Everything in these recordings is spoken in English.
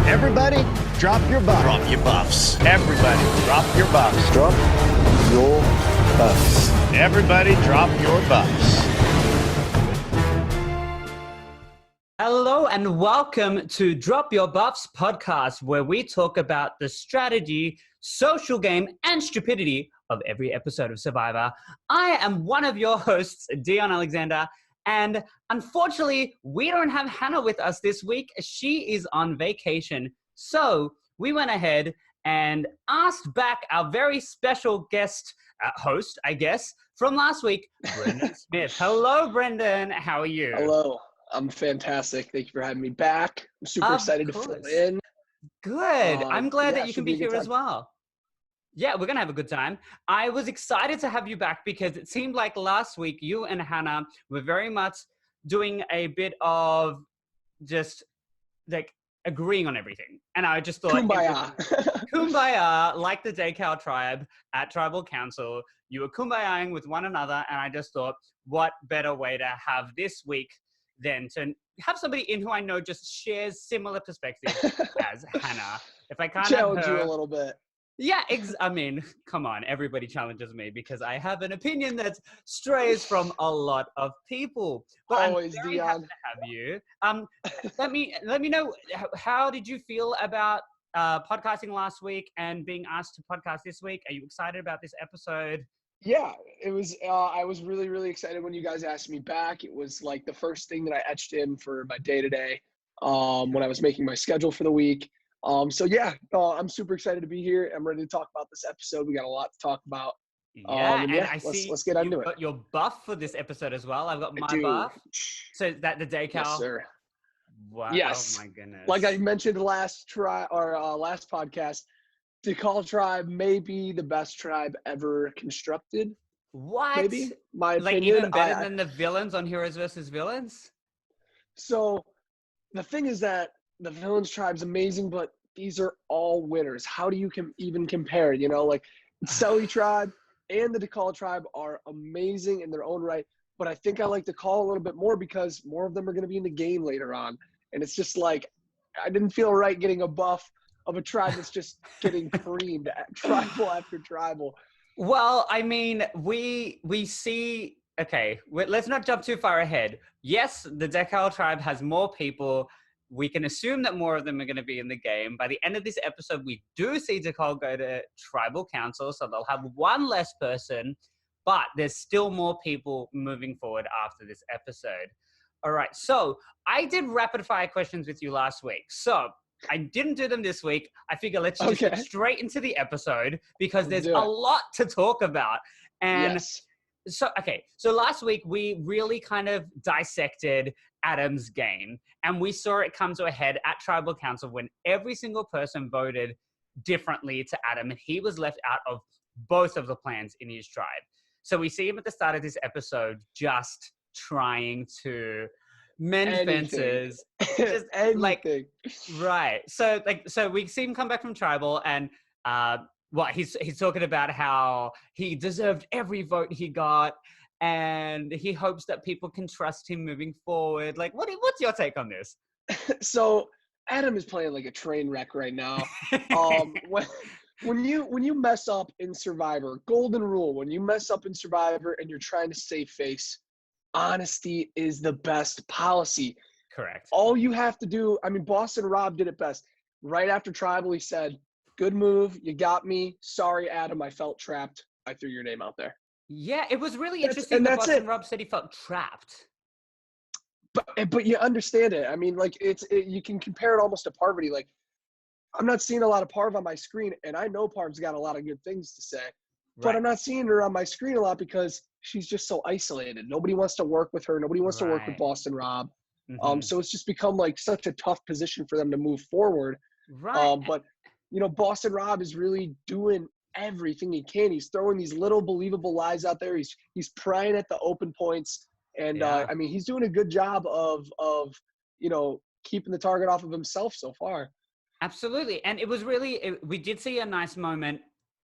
Everybody, drop your buffs. Drop your buffs. Everybody, drop your buffs. Drop your buffs. Everybody, drop your buffs. Hello and welcome to Drop Your Buffs podcast, where we talk about the strategy, social game, and stupidity of every episode of Survivor. I am one of your hosts, Djon Alexander, and unfortunately, we don't have Hannah with us this week. She is on vacation. So we went ahead and asked back our very special guest host, I guess, from last week, Brendan Smith. Hello, Brendan. How are you? Hello. I'm fantastic. Thank you for having me back. I'm super excited to fill in. Good. I'm glad that you can be here time. as well. Yeah, we're going to have a good time. I was excited to have you back because it seemed like last week you and Hannah were very much doing a bit of just like agreeing on everything. And I just thought, Kumbaya. Kumbaya, like the Decal tribe at Tribal Council. You were kumbayaing with one another. And I just thought, what better way to have this week than to have somebody in who I know just shares similar perspectives as Hannah. If I can't challenge have her, you a little bit. yeah, I mean, come on, everybody challenges me because I have an opinion that strays from a lot of people. But Always, I'm very Djon. happy to have you. Let me know, how did you feel about podcasting last week and being asked to podcast this week? Are you excited about this episode? Yeah, it was. I was really, really excited when you guys asked me back. It was like the first thing that I etched in for my day to day when I was making my schedule for the week. So yeah, I'm super excited to be here. I'm ready to talk about this episode. We got a lot to talk about. Yeah, and I let's get into you've it. got your buff for this episode as well. I've got my do. buff. So is that the Decal? Yes, sir. Wow. Yes. Oh my goodness. Like I mentioned last podcast, Decal tribe may be the best tribe ever constructed. What? Maybe my Like opinion. even better than the villains on Heroes versus Villains? So the thing is that the villains tribe's amazing, but these are all winners. How do you even compare? You know, like Selly tribe and the Decal tribe are amazing in their own right, but I think I like Decal a little bit more because more of them are going to be in the game later on, and it's just like I didn't feel right getting a buff of a tribe that's just getting creamed at tribal after tribal. Well, I mean, we see. Okay, let's not jump too far ahead. Yes, the Decal tribe has more people. We can assume that more of them are going to be in the game. By the end of this episode, we do see Decal go to Tribal Council, so they'll have one less person, but there's still more people moving forward after this episode. All right, so I did rapid fire questions with you last week. So I didn't do them this week. I figure let's just get straight into the episode because there's a lot to talk about. And yes. So last week we really kind of dissected Adam's game, and we saw it come to a head at Tribal Council when every single person voted differently to Adam, and he was left out of both of the plans in his tribe. So we see him at the start of this episode just trying to mend fences, just like right. So we see him come back from Tribal, and he's talking about how he deserved every vote he got, and he hopes that people can trust him moving forward. Like, what's your take on this? So Adam is playing like a train wreck right now. When you mess up in Survivor, golden rule, when you mess up in Survivor and you're trying to save face, honesty is the best policy. Correct. All you have to do, I mean, Boston Rob did it best. Right after Tribal, he said, "Good move. You got me. Sorry, Adam. I felt trapped. I threw your name out there." Yeah, it was really interesting that Boston Rob said he felt trapped. But you understand it. I mean, like you can compare it almost to Parvati. Like, I'm not seeing a lot of Parv on my screen, and I know Parv's got a lot of good things to say, but I'm not seeing her on my screen a lot because she's just so isolated. Nobody wants to work with her. Nobody wants to work with Boston Rob. Mm-hmm. So it's just become like such a tough position for them to move forward. Right. But you know, Boston Rob is really doing everything he can. He's throwing these little believable lies out there. He's prying at the open points, and I mean, he's doing a good job of you know, keeping the target off of himself so far. Absolutely, and it was really we did see a nice moment,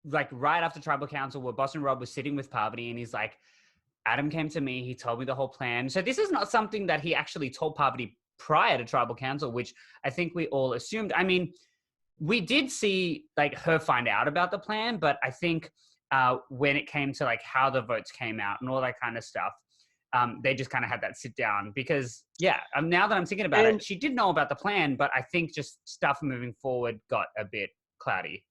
like right after Tribal Council, where Boston Rob was sitting with Parvati, and he's like, Adam came to me, he told me the whole plan. So this is not something that he actually told Parvati prior to Tribal Council, which I think we all assumed. I mean, we did see like her find out about the plan, but I think when it came to like how the votes came out and all that kind of stuff, they just kind of had that sit down because now that I'm thinking about it, she did know about the plan, but I think just stuff moving forward got a bit cloudy.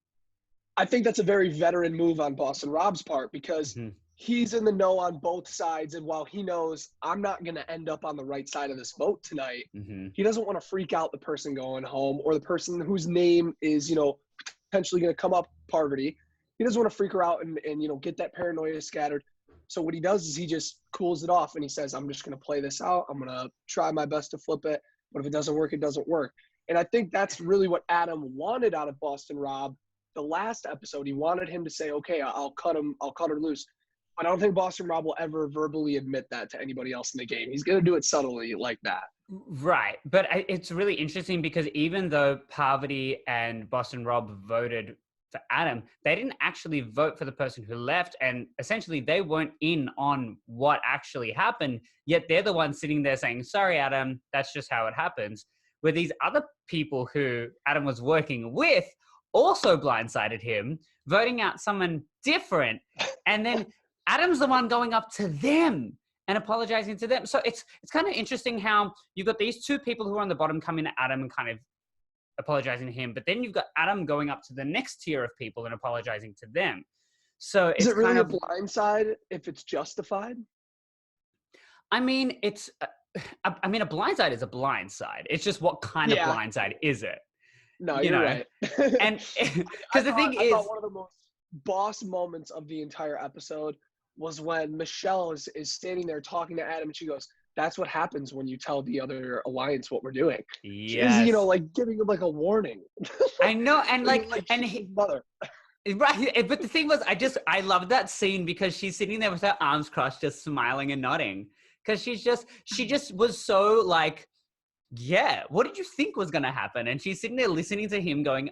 I think that's a very veteran move on Boston Rob's part because he's in the know on both sides. And while he knows I'm not going to end up on the right side of this vote tonight, he doesn't want to freak out the person going home or the person whose name is, potentially going to come up Parvati. He doesn't want to freak her out and get that paranoia scattered. So what he does is he just cools it off and he says, I'm just going to play this out. I'm going to try my best to flip it. But if it doesn't work, it doesn't work. And I think that's really what Adam wanted out of Boston Rob. The last episode, he wanted him to say, okay, I'll cut her loose. But I don't think Boston Rob will ever verbally admit that to anybody else in the game. He's going to do it subtly like that. Right. But it's really interesting because even though Parvati and Boston Rob voted for Adam, they didn't actually vote for the person who left. And essentially they weren't in on what actually happened. Yet they're the ones sitting there saying, sorry, Adam, that's just how it happens. Where these other people who Adam was working with also blindsided him, voting out someone different. And then Adam's the one going up to them and apologizing to them. So it's kind of interesting how you've got these two people who are on the bottom coming to Adam and kind of apologizing to him, but then you've got Adam going up to the next tier of people and apologizing to them. So is it really a blindside if it's justified? I mean, a blindside is a blindside. It's just what kind of blindside is it? No, you're right. And because the thing is, one of the most boss moments of the entire episode was when Michelle is standing there talking to Adam and she goes, that's what happens when you tell the other alliance what we're doing. Yes. She's, like giving him like a warning. I know. And and his mother. Right. But the thing was, I loved that scene because she's sitting there with her arms crossed, just smiling and nodding. Cause she just was so like, yeah, what did you think was going to happen? And she's sitting there listening to him going,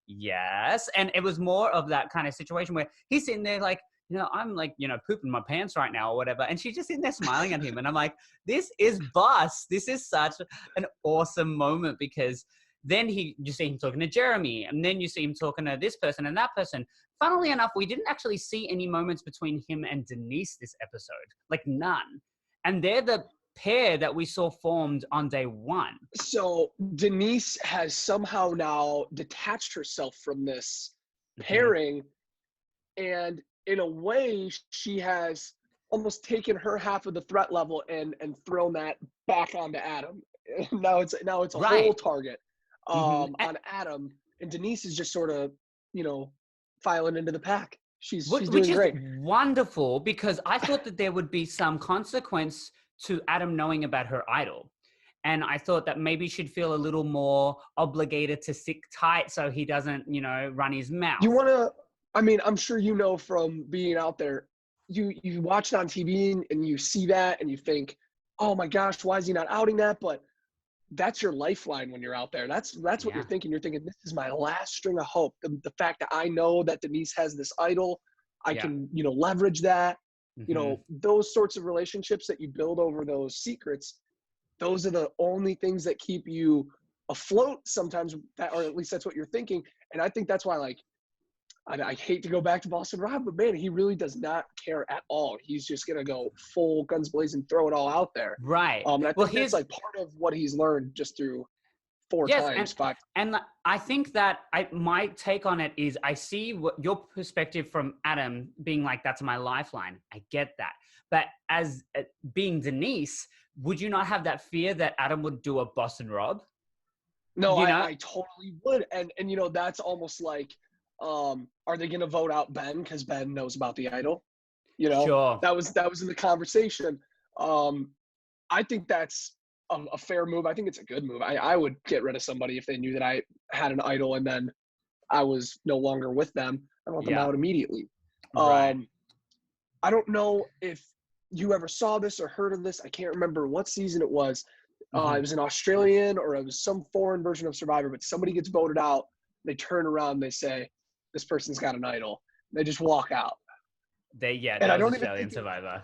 yes. And it was more of that kind of situation where he's sitting there like, I'm like, pooping my pants right now or whatever. And she's just sitting there smiling at him. And I'm like, this is boss. This is such an awesome moment because then you see him talking to Jeremy and then you see him talking to this person and that person. Funnily enough, we didn't actually see any moments between him and Denise this episode, like none. And they're the pair that we saw formed on day one. So Denise has somehow now detached herself from this pairing, and in a way she has almost taken her half of the threat level and thrown that back onto Adam. now it's a whole target on Adam, and Denise is just sort of filing into the pack. She's doing great. Wonderful, because I thought that there would be some consequence to Adam knowing about her idol. And I thought that maybe she'd feel a little more obligated to stick tight so he doesn't, run his mouth. I'm sure from being out there, you watch it on TV and you see that and you think, oh my gosh, why is he not outing that? But that's your lifeline when you're out there. That's what you're thinking. You're thinking, this is my last string of hope. The fact that I know that Denise has this idol, I can, leverage that. Those sorts of relationships that you build over those secrets, those are the only things that keep you afloat sometimes, or at least that's what you're thinking. And I think that's why, I hate to go back to Boston Rob, but man, he really does not care at all. He's just going to go full guns blazing, throw it all out there. Right. And I think that's part of what he's learned just through five. And I think that my take on it is I see your perspective from Adam being like, that's my lifeline. I get that. But as being Denise, would you not have that fear that Adam would do a Boston Rob? No, I totally would. And that's almost like, are they going to vote out Ben because Ben knows about the idol? Sure. That was in the conversation. I think that's a fair move. I think it's a good move. I would get rid of somebody if they knew that I had an idol and then I was no longer with them. I want them out immediately. Right. I don't know if you ever saw this or heard of this. I can't remember what season it was. It was an Australian or it was some foreign version of Survivor, but somebody gets voted out. They turn around and they say, this person's got an idol. They just walk out. And I don't Australian Survivor.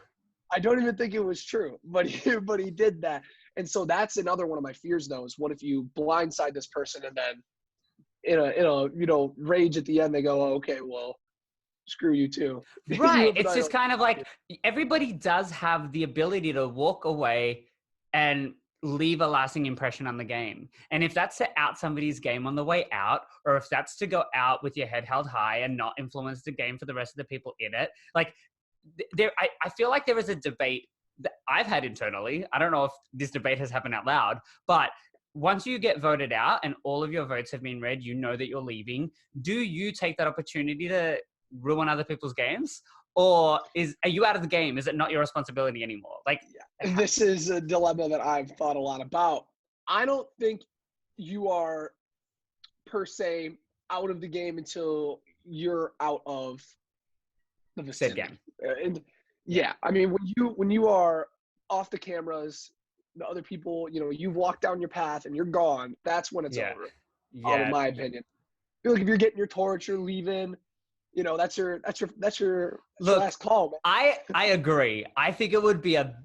I don't even think it was true, but he did that. And so that's another one of my fears, though, is what if you blindside this person and then rage at the end, they go, oh, okay, well, screw you too. Right. It's just kind of like everybody does have the ability to walk away and leave a lasting impression on the game. And if that's to out somebody's game on the way out, or if that's to go out with your head held high and not influence the game for the rest of the people in it, like I feel like there is a debate that I've had internally. I don't know if this debate has happened out loud, but once you get voted out and all of your votes have been read, you know that you're leaving. Do you take that opportunity to ruin other people's games? Or are you out of the game? Is it not your responsibility anymore? Like, this is a dilemma that I've thought a lot about. I don't think you are per se out of the game until you're out of the vicinity. Said game. And yeah, I mean, when you are off the cameras, the other people, you've walked down your path and you're gone. That's when it's over. Yeah. In my opinion, I feel like if you're getting your torch, you're leaving. That's your last call, man. I agree. I think it would be a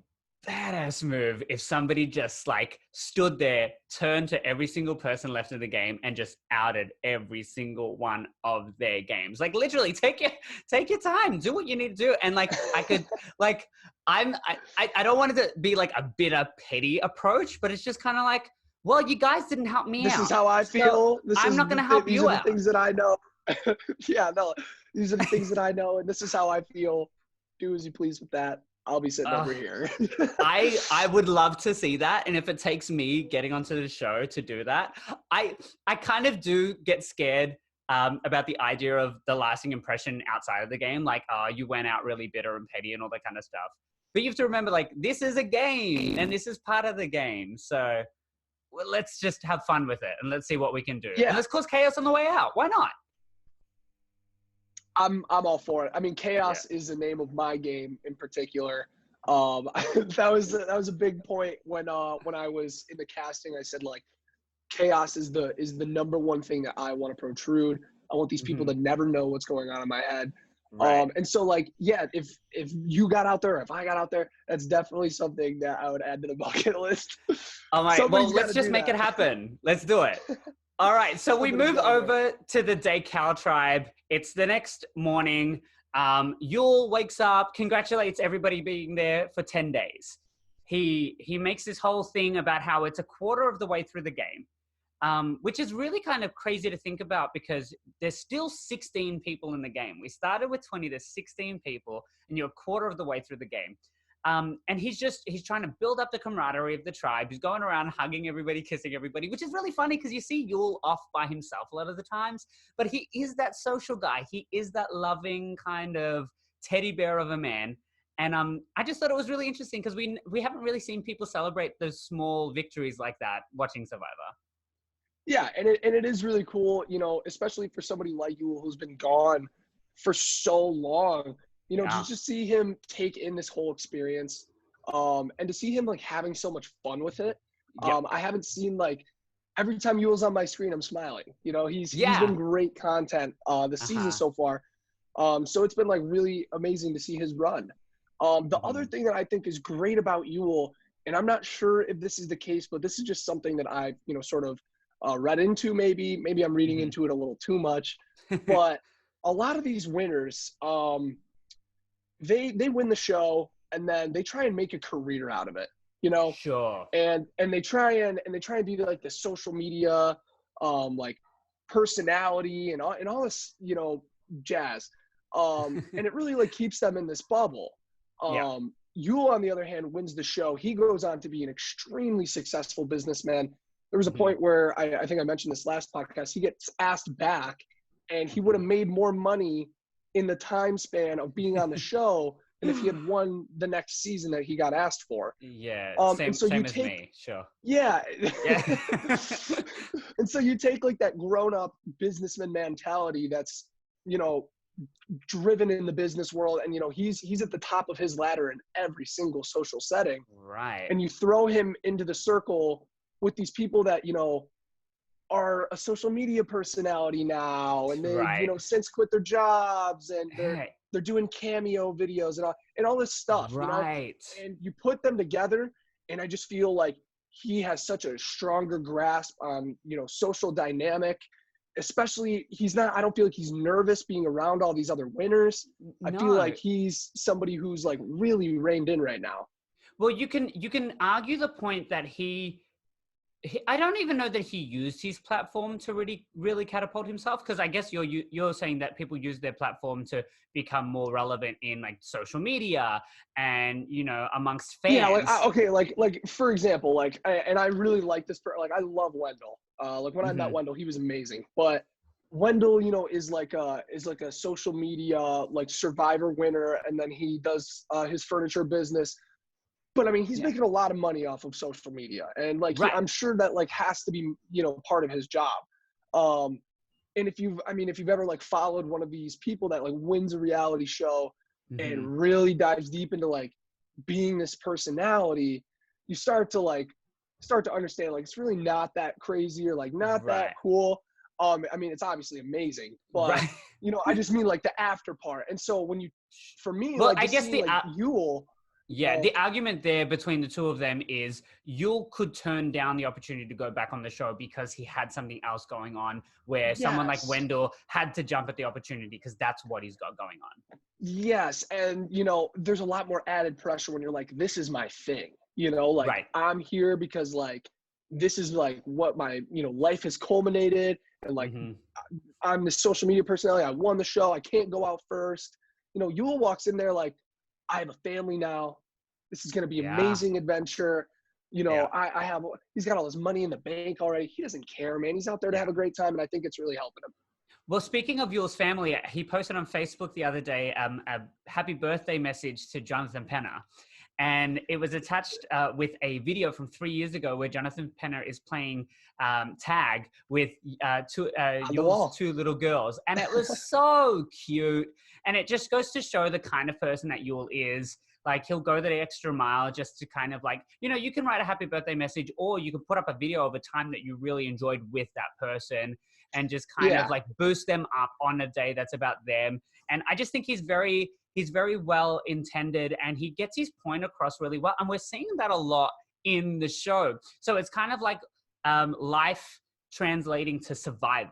badass move if somebody just like stood there, turned to every single person left in the game and just outed every single one of their games. Like literally take your time, do what you need to do. And like, I could like, I don't want it to be like a bitter, petty approach, but it's just kind of like, well, you guys didn't help me out. This is how I feel. So I'm not going to help you out. These are the things that I know. Yeah, no, these are the things that I know, and this is how I feel. Do as you please with that. I'll be sitting over here. I would love to see that, and if it takes me getting onto the show to do that, I kind of do get scared about the idea of the lasting impression outside of the game, like you went out really bitter and petty and all that kind of stuff. But you have to remember, like, this is a game, and this is part of the game, so let's just have fun with it, and let's see what we can do. Yeah. And let's cause chaos on the way out. Why not? I'm all for it. I mean, chaos is the name of my game in particular. That was a big point when I was in the casting. I said, like, chaos is the number one thing that I want to protrude. I want these people to never know what's going on in my head. Right. And so, like, yeah, if you got out there, if I got out there, that's definitely something that I would add to the bucket list. All right. Well, let's just make it happen. Let's do it. All right. So we move over to the Decal tribe. It's the next morning. Yule wakes up, congratulates everybody being there for 10 days. He makes this whole thing about how it's a quarter of the way through the game, which is really kind of crazy to think about because there's still 16 people in the game. We started with 20, there's 16 people, and you're a quarter of the way through the game. And he's trying to build up the camaraderie of the tribe. He's going around hugging everybody, kissing everybody, which is really funny because you see Yule off by himself a lot of the times, but he is that social guy. He is that loving kind of teddy bear of a man. And I just thought it was really interesting because we haven't really seen people celebrate those small victories like that watching Survivor. Yeah, and it is really cool, especially for somebody like Yule who's been gone for so long. Just see him take in this whole experience, and to see him like having so much fun with it. I haven't seen like every time Yule's on my screen, I'm smiling. He's been great content this season so far. So it's been like really amazing to see his run. The other thing that I think is great about Yule, and I'm not sure if this is the case, but this is just something that I sort of read into. Maybe I'm reading into it a little too much, but a lot of these winners. They win the show and then they try and make a career out of it, Sure. And they try and be like the social media, like personality and all this, jazz. And it really like keeps them in this bubble. Yule, on the other hand, wins the show. He goes on to be an extremely successful businessman. There was a point where I think I mentioned this last podcast. He gets asked back and he would have made more money in the time span of being on the show than if he had won the next season that he got asked for. Yeah, same as me, sure. Yeah. Yeah. And so you take like that grown-up businessman mentality that's, driven in the business world, and he's at the top of his ladder in every single social setting. Right. And you throw him into the circle with these people that, are a social media personality now, and they since quit their jobs, and they're they're doing cameo videos and all this stuff, Right. and you put them together, and I just feel like he has such a stronger grasp on, social dynamic, especially I don't feel like he's nervous being around all these other winners. I feel like he's somebody who's like really reined in right now. Well, you can argue the point that I don't even know that he used his platform to really catapult himself, because I guess you're saying that people use their platform to become more relevant in like social media and amongst fans. Yeah, like for example, I really like this. I love Wendell. When I met Wendell, he was amazing. But Wendell, is like a social media like Survivor winner, and then he does his furniture business. But I mean, he's making a lot of money off of social media, and I'm sure that has to be part of his job. And if you've ever followed one of these people that wins a reality show and really dives deep into being this personality, you start to understand it's really not that crazy or not that cool. I mean, it's obviously amazing, but I just mean the after part. And so for me, I guess Yul. Yeah, the argument there between the two of them is Yul could turn down the opportunity to go back on the show because he had something else going on, where someone like Wendell had to jump at the opportunity because that's what he's got going on. Yes, and there's a lot more added pressure when you're like, this is my thing, I'm here because this is what my life has culminated, and I'm the social media personality. I won the show. I can't go out first. Yul walks in there I have a family now. This is going to be amazing adventure. He's got all his money in the bank already. He doesn't care, man. He's out there to have a great time, and I think it's really helping him. Well, speaking of Yul's family, he posted on Facebook the other day a happy birthday message to Jonathan Penner. And it was attached with a video from 3 years ago where Jonathan Penner is playing tag with Yul's two little girls. And it was so cute. And it just goes to show the kind of person that Yul is. He'll go the extra mile just to kind of you can write a happy birthday message, or you can put up a video of a time that you really enjoyed with that person and just kind of boost them up on a day that's about them. And I just think he's very well intended, and he gets his point across really well. And we're seeing that a lot in the show. So it's kind of like life translating to Survivor.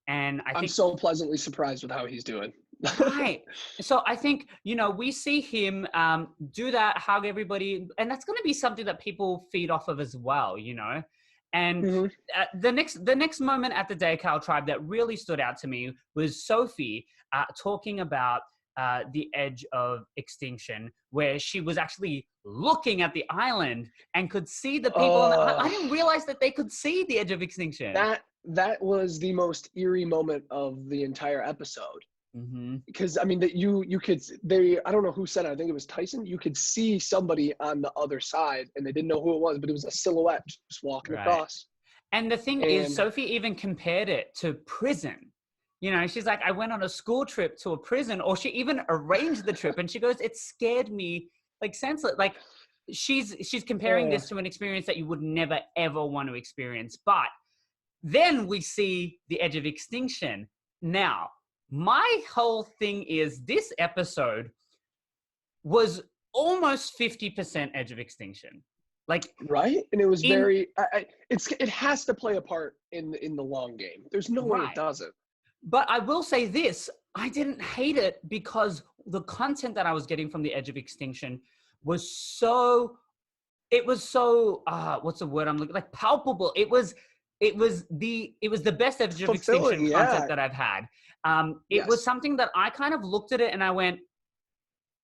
And I'm so pleasantly surprised with how he's doing. Right. So I think, we see him do that, hug everybody, and that's going to be something that people feed off of as well, And the next moment at the Decal Tribe that really stood out to me was Sophie talking about the edge of extinction, where she was actually looking at the island and could see the people on the island. I didn't realize that they could see the edge of extinction. That was the most eerie moment of the entire episode. Because I mean, that you could, I don't know who said it, I think it was Tyson. You could see somebody on the other side, and they didn't know who it was, but it was a silhouette just walking across. And the thing is, Sophie even compared it to prison. She's like, I went on a school trip to a prison, or she even arranged the trip, and she goes, it scared me senseless. She's comparing this to an experience that you would never ever want to experience. But then we see the edge of extinction. Now, my whole thing is, this episode was almost 50% edge of extinction. Right? And it was it has to play a part in the long game. There's no way it doesn't. But I will say this, I didn't hate it because the content that I was getting from the edge of extinction was so what's the word I'm looking, palpable. It was the best edge of extinction content that I've had. It was something that I kind of looked at it and I went,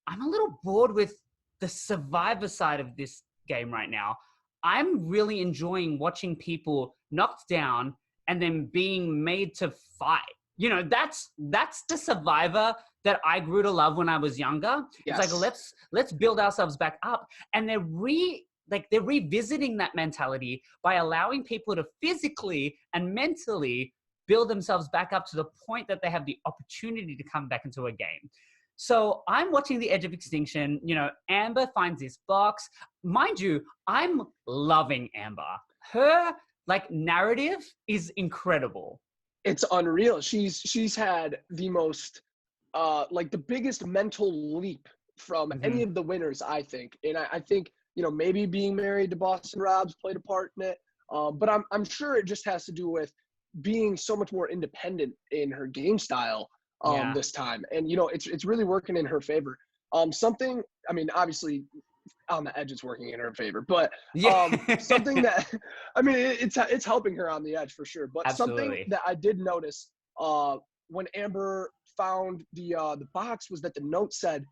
I'm a little bored with the Survivor side of this game right now. I'm really enjoying watching people knocked down and then being made to fight. That's the Survivor that I grew to love when I was younger. Yes. It's let's build ourselves back up. And they're revisiting that mentality by allowing people to physically and mentally build themselves back up to the point that they have the opportunity to come back into a game. So I'm watching the edge of extinction. Amber finds this box. Mind you, I'm loving Amber. Her narrative is incredible. It's unreal. She's had the most like the biggest mental leap from any of the winners, I think. And I think, you know, maybe being married to Boston Robs played a part in it. But I'm sure it just has to do with being so much more independent in her game style this time. And, you know, it's really working in her favor. Something, I mean, obviously on the edge it's working in her favor, but something that, I mean, it's helping her on the edge for sure. But something that I did notice when Amber found the box was that the note said,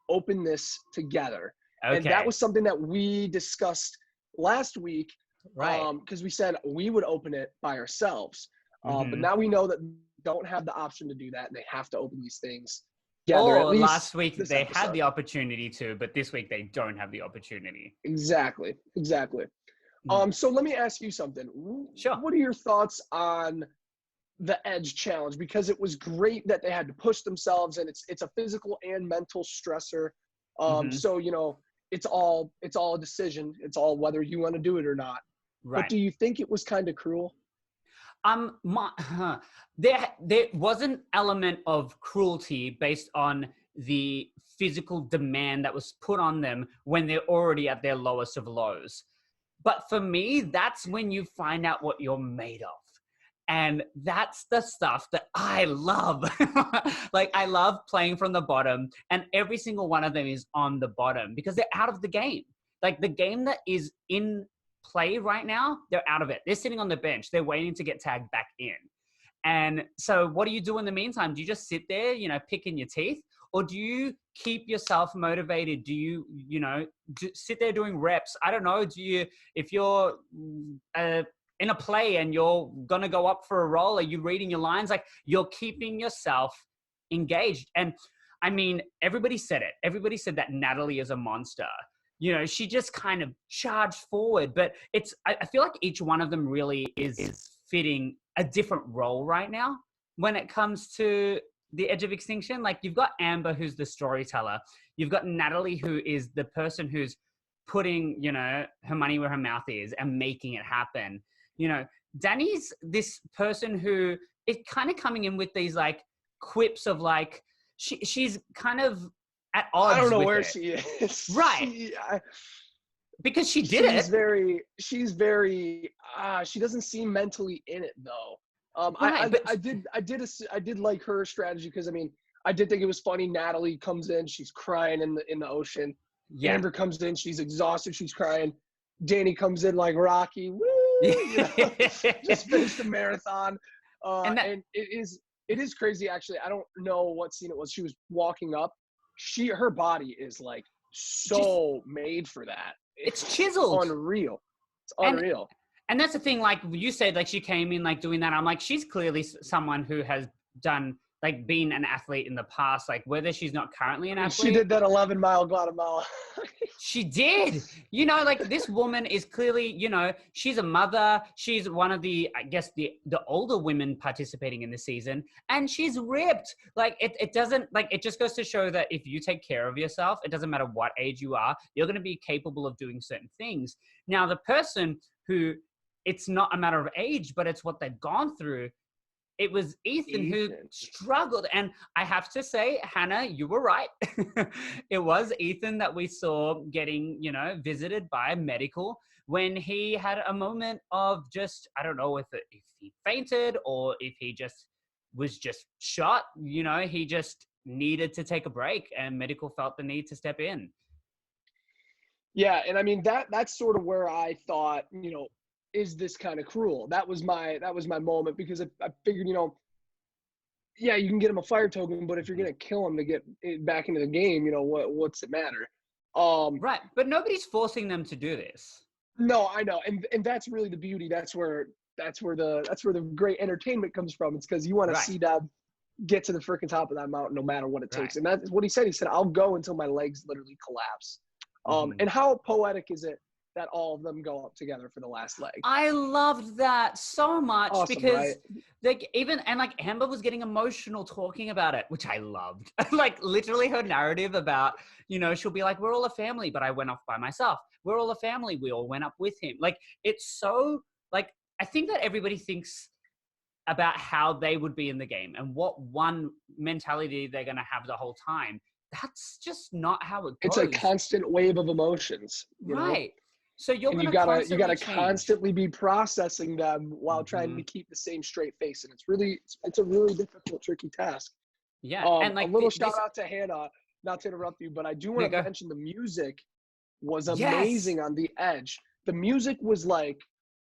"Open this together." Okay. And that was something that we discussed last week, right? Because we said we would open it by ourselves, but now we know that they don't have the option to do that, and they have to open these things together. At Or least last week this they episode. had the opportunity to, but this week they don't have the opportunity. Exactly. So let me ask you something. Sure. What are your thoughts on the edge challenge? Because it was great that they had to push themselves, and it's a physical and mental stressor. So, you know, it's all a decision. It's all whether you want to do it or not. Right. But do you think it was kind of cruel? There was an element of cruelty based on the physical demand that was put on them when they're already at their lowest of lows. But for me, that's when you find out what you're made of. And that's the stuff that I love. Like, I love playing from the bottom, and every single one of them is on the bottom because they're out of the game. Like, the game that is in play right now, they're out of it. They're sitting on the bench. They're waiting to get tagged back in. And so what do you do in the meantime? Do you just sit there, you know, picking your teeth? Or do you keep yourself motivated? Do you, you know, sit there doing reps? I don't know. Do you, if you're in a play and you're going to go up for a role, are you reading your lines? Like, you're keeping yourself engaged. And I mean, everybody said it. Everybody said that Natalie is a monster. You know, she just kind of charged forward, but I feel like each one of them really is fitting a different role right now when it comes to the edge of extinction. Like, you've got Amber, who's the storyteller. You've got Natalie, who is the person who's putting, you know, her money where her mouth is and making it happen. You know, Danny's this person who is kind of coming in with these like quips of like, she's kind of at odds. I don't know with where it. she is. Right. Because she did it. She's very, she doesn't seem mentally in it though. Right, I did like her strategy because, I mean, I did think it was funny. Natalie comes in, she's crying in the ocean. Yeah. Amber comes in, she's exhausted, she's crying. Danny comes in like Rocky, woo, you know, just finished the marathon. And it is crazy actually. I don't know what scene it was. She was walking up. Her body is like so made for that. It's chiseled. Unreal. It's unreal. And that's the thing, like you said, like she came in like doing that. I'm like, she's clearly someone who has done, like, been an athlete in the past, like whether she's not currently an athlete. She did that 11-mile Guatemala. She did. You know, like, this woman is clearly, you know, she's a mother. She's one of the, I guess, the older women participating in the season, and she's ripped. Like, it doesn't, like, it just goes to show that if you take care of yourself, it doesn't matter what age you are, you're going to be capable of doing certain things. Now, the person who, it's not a matter of age, but it's what they've gone through. It was Ethan who struggled. And I have to say, Hannah, you were right. It was Ethan that we saw getting, you know, visited by medical when he had a moment of just, I don't know if he fainted or if he just was just shot. You know, he just needed to take a break, and medical felt the need to step in. Yeah, and I mean, that's sort of where I thought, you know, is this kind of cruel? That was my moment, because I figured, you know, yeah, you can get him a fire token, but if you're gonna kill him to get back into the game, you know, what's it matter? Right, but nobody's forcing them to do this. No, I know, and that's really the beauty. That's where the great entertainment comes from. It's because you want to see them get to the freaking top of that mountain, no matter what it takes. And that's what he said. He said, "I'll go until my legs literally collapse." And how poetic is it that all of them go up together for the last leg? I loved that so much, awesome, because right? like like Amber was getting emotional talking about it, which I loved. Like, literally her narrative about, you know, she'll be like, we're all a family, but I went off by myself. We're all a family. We all went up with him. Like, it's so, like, I think that everybody thinks about how they would be in the game and what one mentality they're going to have the whole time. That's just not how it goes. It's a constant wave of emotions, you know? Right. So you're And going you to gotta constantly change. constantly be processing them while trying to keep the same straight face. And it's a really difficult, tricky task. Yeah. And A like little shout out to Hannah, not to interrupt you, but I do want to go. mention the music was Yes. amazing on the Edge. The music was like,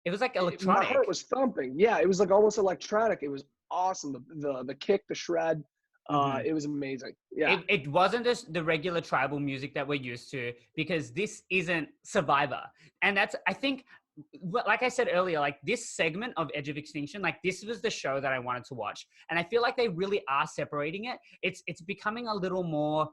It was like my electronic. heart was thumping. Yeah, it was like almost electronic. It was awesome. The kick, the shred, it was amazing. Yeah. It wasn't just the regular tribal music that we're used to, because this isn't Survivor. And that's, I think, like I said earlier, like this segment of Edge of Extinction, like this was the show that I wanted to watch. And I feel like they really are separating it. It's becoming a little more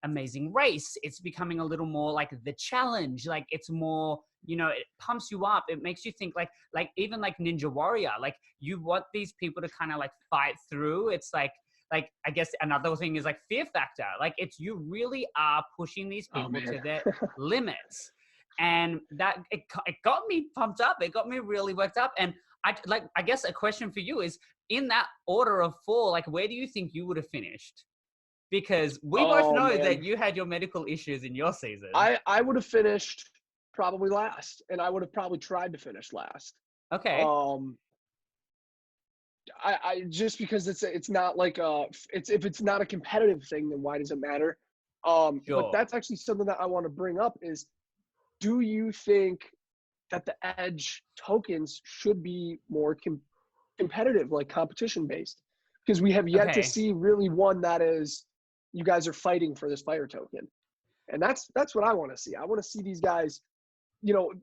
Amazing Race. It's becoming a little more like The Challenge. Like it's more, you know, it pumps you up. It makes you think like even like Ninja Warrior, like you want these people to kind of like fight through. It's like I guess another thing is like Fear Factor. Like it's, you really are pushing these people to their limits. And that it got me pumped up. It got me really worked up. And I guess a question for you is, in that order of 4, like where do you think you would have finished? Because we both know that you had your medical issues in your season. I would have finished probably last, and I would have probably tried to finish last. Okay. I just because it's not like if it's not a competitive thing, then why does it matter? Sure. But that's actually something that I want to bring up is, do you think that the Edge tokens should be more competitive, like competition based? Because we have yet to see really one that is, you guys are fighting for this fire token. And that's what I want to see. I want to see these guys, you know,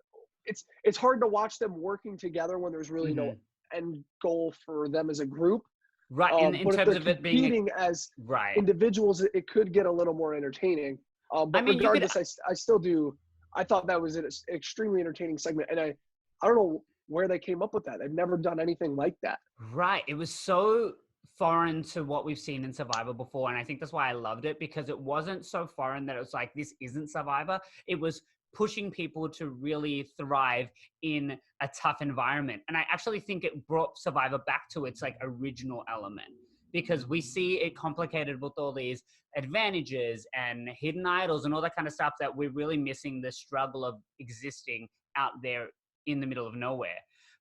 it's hard to watch them working together when there's really no end goal for them as a group. Right. In terms of it being competing as individuals, it could get a little more entertaining. But I mean, regardless, I still do. I thought that was an extremely entertaining segment. And I don't know where they came up with that. They've never done anything like that. Right. It was so foreign to what we've seen in Survivor before. And I think that's why I loved it, because it wasn't so foreign that it was like, this isn't Survivor. It was pushing people to really thrive in a tough environment. And I actually think it brought Survivor back to its like original element, because we see it complicated with all these advantages and hidden idols and all that kind of stuff that we're really missing the struggle of existing out there in the middle of nowhere.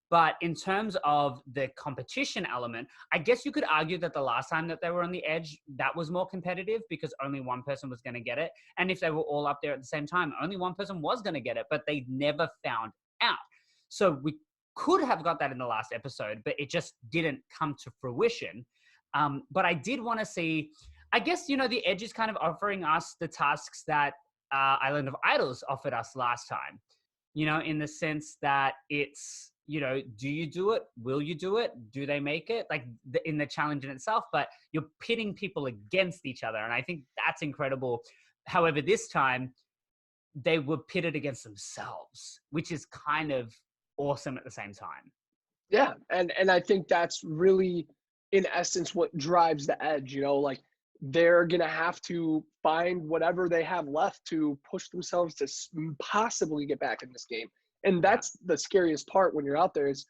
But in terms of the competition element, I guess you could argue that the last time that they were on the Edge, that was more competitive because only one person was going to get it. And if they were all up there at the same time, only one person was going to get it, but they never found out. So we could have got that in the last episode, but it just didn't come to fruition. But I did want to see, I guess, you know, the Edge is kind of offering us the tasks that Island of Idols offered us last time, you know, in the sense that it's, you know, do you do it? Will you do it? Do they make it? Like in the challenge in itself, but you're pitting people against each other. And I think that's incredible. However, this time they were pitted against themselves, which is kind of awesome at the same time. Yeah. And I think that's really, in essence, what drives the Edge, you know, like they're going to have to find whatever they have left to push themselves to possibly get back in this game. And that's the scariest part when you're out there, is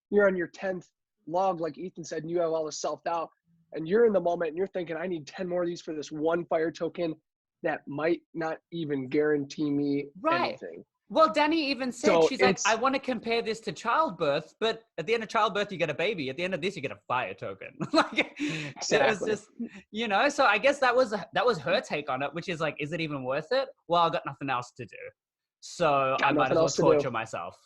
you're on your 10th log, like Ethan said, and you have all the self-doubt, and you're in the moment and you're thinking, I need 10 more of these for this one fire token that might not even guarantee me anything. Well, Danny even said, she's like, I want to compare this to childbirth, but at the end of childbirth, you get a baby. At the end of this, you get a fire token. Like, exactly. It was just, you know, so I guess that was her take on it, which is like, is it even worth it? Well, I've got nothing else to do. So I might as well torture myself.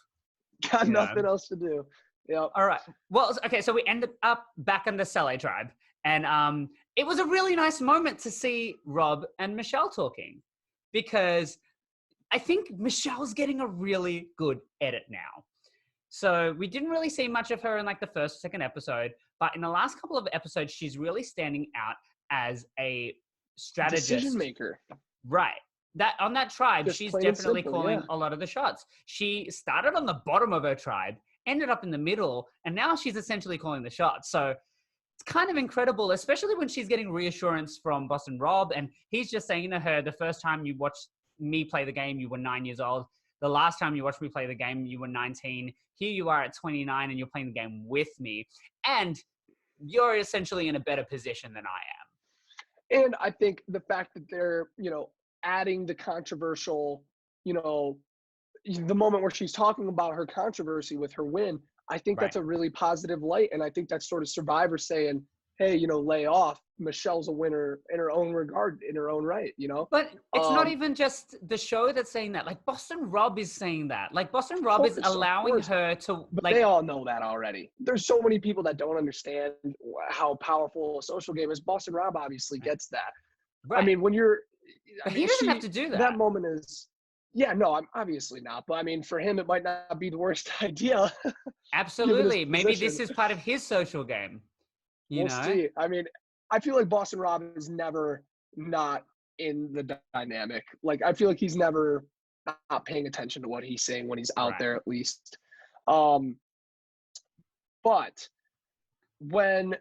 Got nothing else to do. Yeah. All right. Well, okay. So we ended up back in the Saleh tribe, and it was a really nice moment to see Rob and Michelle talking, because I think Michelle's getting a really good edit now. So we didn't really see much of her in like the first or second episode, but in the last couple of episodes, she's really standing out as a strategist. Decision maker. Right. That on that tribe, just she's definitely calling a lot of the shots. She started on the bottom of her tribe, ended up in the middle, and now she's essentially calling the shots. So it's kind of incredible, especially when she's getting reassurance from Boston Rob, and he's just saying to her, the first time you watched me play the game, you were 9 years old. The last time you watched me play the game, you were 19. Here you are at 29 and you're playing the game with me. And you're essentially in a better position than I am. And I think the fact that they're, adding the controversial, the moment where she's talking about her controversy with her win, I think that's a really positive light. And I think that's sort of Survivor saying, hey, lay off. Michelle's a winner in her own regard, in her own right, But it's not even just the show that's saying that. Like, Boston Rob is saying that. Like, Boston Rob is allowing her to... But like, they all know that already. There's so many people that don't understand how powerful a social game is. Boston Rob obviously gets that. right. I mean, when you're... But he doesn't have to do that. That moment is... Yeah, no, I'm obviously not. But I mean, for him, it might not be the worst idea. Absolutely. Maybe this is part of his social game. We'll see. I mean, I feel like Boston Rob is never not in the dynamic. Like, I feel like he's never not paying attention to what he's saying when he's out there, at least. But when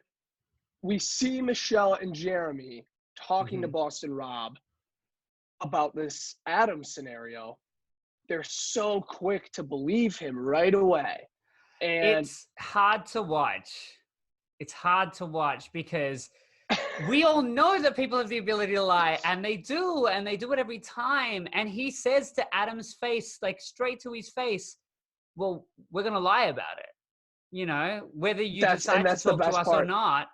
we see Michelle and Jeremy talking to Boston Rob about this Adam scenario, they're so quick to believe him right away. And it's hard to watch. It's hard to watch because we all know that people have the ability to lie, and they do it every time. And he says to Adam's face, like straight to his face, well, we're going to lie about it. Whether you decide to talk to us or not,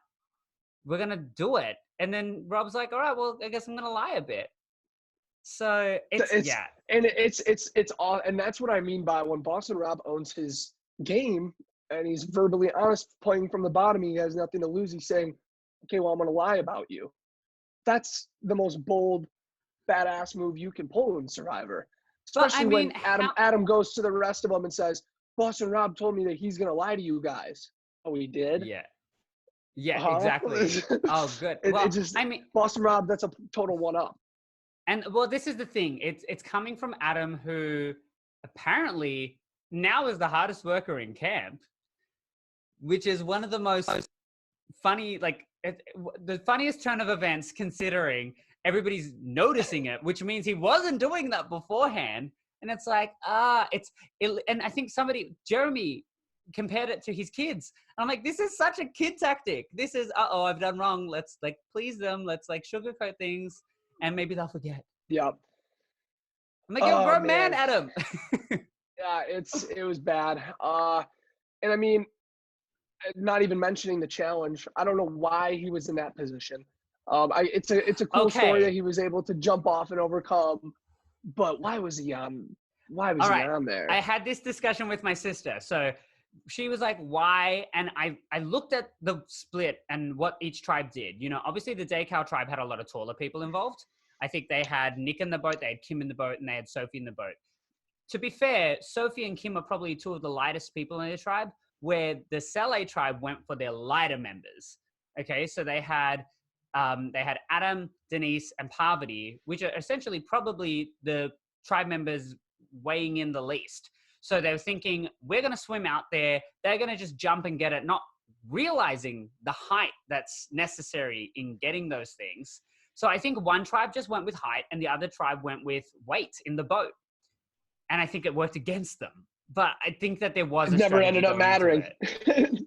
we're going to do it. And then Rob's like, all right, well, I guess I'm going to lie a bit. So it's yeah. And it's all, and that's what I mean by when Boston Rob owns his game and he's verbally honest, playing from the bottom, he has nothing to lose. He's saying, okay, well, I'm going to lie about you. That's the most bold, badass move you can pull in Survivor. Especially when Adam goes to the rest of them and says, Boston Rob told me that he's going to lie to you guys. Oh, he did? Yeah. Yeah, exactly. Oh, good. Well, Boston Rob, that's a total one-up. And, well, this is the thing. It's coming from Adam, who apparently now is the hardest worker in camp, which is one of the most funny, the funniest turn of events, considering everybody's noticing it, which means he wasn't doing that beforehand. And it's like, and I think Jeremy compared it to his kids. And I'm like, this is such a kid tactic. This is, I've done wrong. Let's please them. Let's sugarcoat things and maybe they'll forget. Yep. I'm like, you're a grown man, Adam. Yeah, it was bad. And I mean, not even mentioning the challenge. I don't know why he was in that position. It's a cool story that he was able to jump off and overcome, but why was he on there? I had this discussion with my sister. So she was like, why? And I looked at the split and what each tribe did. Obviously the Daycow tribe had a lot of taller people involved. I think they had Nick in the boat, they had Kim in the boat, and they had Sophie in the boat. To be fair, Sophie and Kim are probably two of the lightest people in the tribe, where the Saleh tribe went for their lighter members. Okay, so they had Adam, Denise, and Parvati, which are essentially probably the tribe members weighing in the least. So they were thinking, we're going to swim out there. They're going to just jump and get it, not realizing the height that's necessary in getting those things. So I think one tribe just went with height and the other tribe went with weight in the boat. And I think it worked against them. But I think that there was never ended up mattering.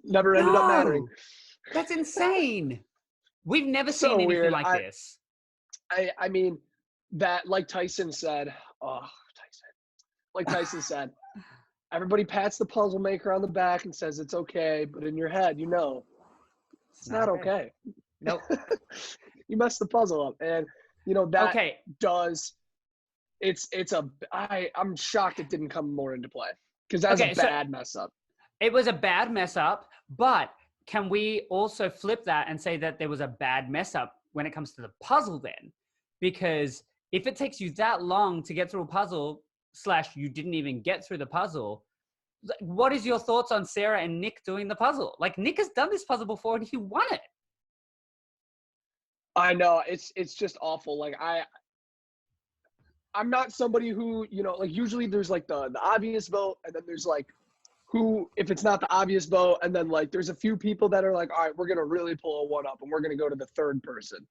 Never ended up mattering. That's insane. We've never seen anything weird. Like this. I mean, that, like Tyson said, everybody pats the puzzle maker on the back and says it's okay, but in your head, it's not okay. Nope. You messed the puzzle up, and that does. I'm shocked it didn't come more into play, because that's a bad mess up. It was a bad mess up, but can we also flip that and say that there was a bad mess up when it comes to the puzzle then? Because if it takes you that long to get through a puzzle / you didn't even get through the puzzle, what is your thoughts on Sarah and Nick doing the puzzle? Like, Nick has done this puzzle before and he won it. I know, it's just awful. Like, I'm not somebody who, usually there's like the obvious vote, and then there's like who, if it's not the obvious vote, and then like there's a few people that are like, all right, we're going to really pull a one up and we're going to go to the third person,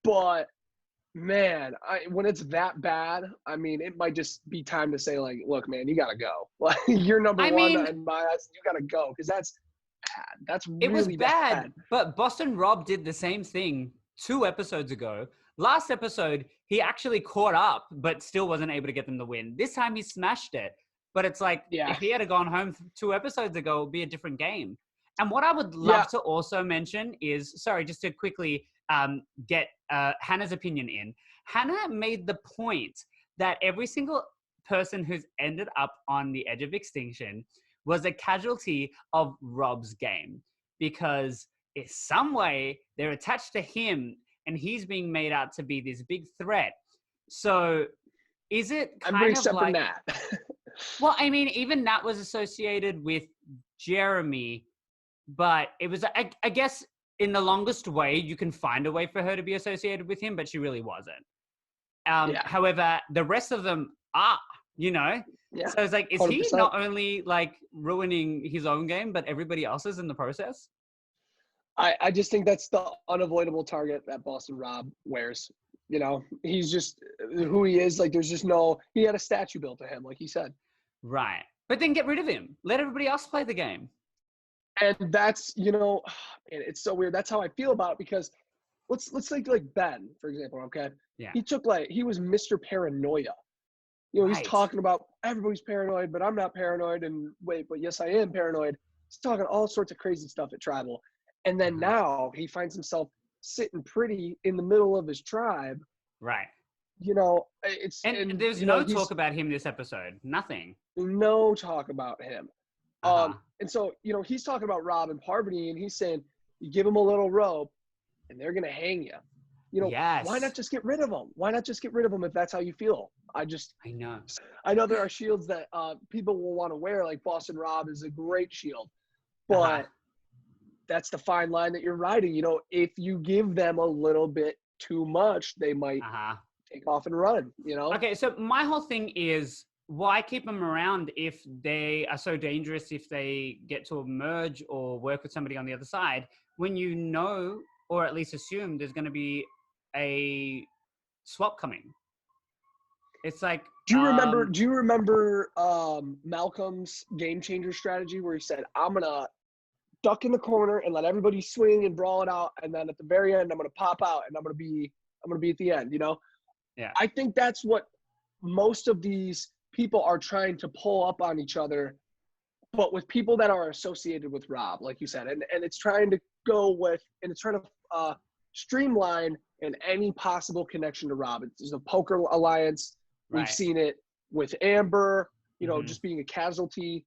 but Man, when it's that bad, I mean, it might just be time to say, like, look, man, you gotta go. Like, you're number I one mean, in my eyes. You gotta go because that's bad. That's it was really bad, bad. but Boston Rob did the same thing 2 episodes ago. Last episode, he actually caught up, but still wasn't able to get them to win. This time, he smashed it. But it's like, Yeah, if he had gone home 2 episodes ago, it would be a different game. And what I would yeah. love to also mention is, sorry, just to quickly get Hannah's opinion in. Hannah made the point that every single person who's ended up on the edge of extinction was a casualty of Rob's game, because in some way they're attached to him and he's being made out to be this big threat. So is it Everybody kind of except for like, Nat. well, I mean, even that was associated with Jeremy, but it was, I guess, in the longest way, you can find a way for her to be associated with him, but she really wasn't. Yeah, However, the rest of them are, you know? yeah. So it's like, is he 100%. not only like ruining his own game, but everybody else's in the process? I just think that's the unavoidable target that Boston Rob wears. You know, he's just who he is. Like, there's just he had a statue built to him, like he said. Right. But then get rid of him. Let everybody else play the game. And that's, man, it's so weird. That's how I feel about it because let's think like Ben, for example, okay? Yeah. He was Mr. Paranoia. He's Right. talking about everybody's paranoid, but I'm not paranoid. And wait, but yes, I am paranoid. He's talking all sorts of crazy stuff at Tribal. And then now he finds himself sitting pretty in the middle of his tribe. Right. And there's no talk about him this episode. Nothing. No talk about him. And so, he's talking about Rob and Parvati, and he's saying, you give him a little rope and they're going to hang you. Yes. Why not just get rid of them? Why not just get rid of them if that's how you feel? I know there are shields that people will want to wear, like Boston Rob is a great shield, but that's the fine line that you're riding. If you give them a little bit too much, they might take off and run, Okay, so my whole thing is, why keep them around if they are so dangerous, if they get to emerge or work with somebody on the other side, when you know, or at least assume, there's going to be a swap coming? It's like, do you remember Malcolm's game changer strategy where he said, I'm gonna duck in the corner and let everybody swing and brawl it out, and then at the very end I'm gonna pop out and I'm gonna be at the end? Yeah. I think that's what most of these people are trying to pull up on each other, but with people that are associated with Rob, like you said, and it's trying to streamline in any possible connection to Rob. It's a poker alliance. Right. We've seen it with Amber, just being a casualty.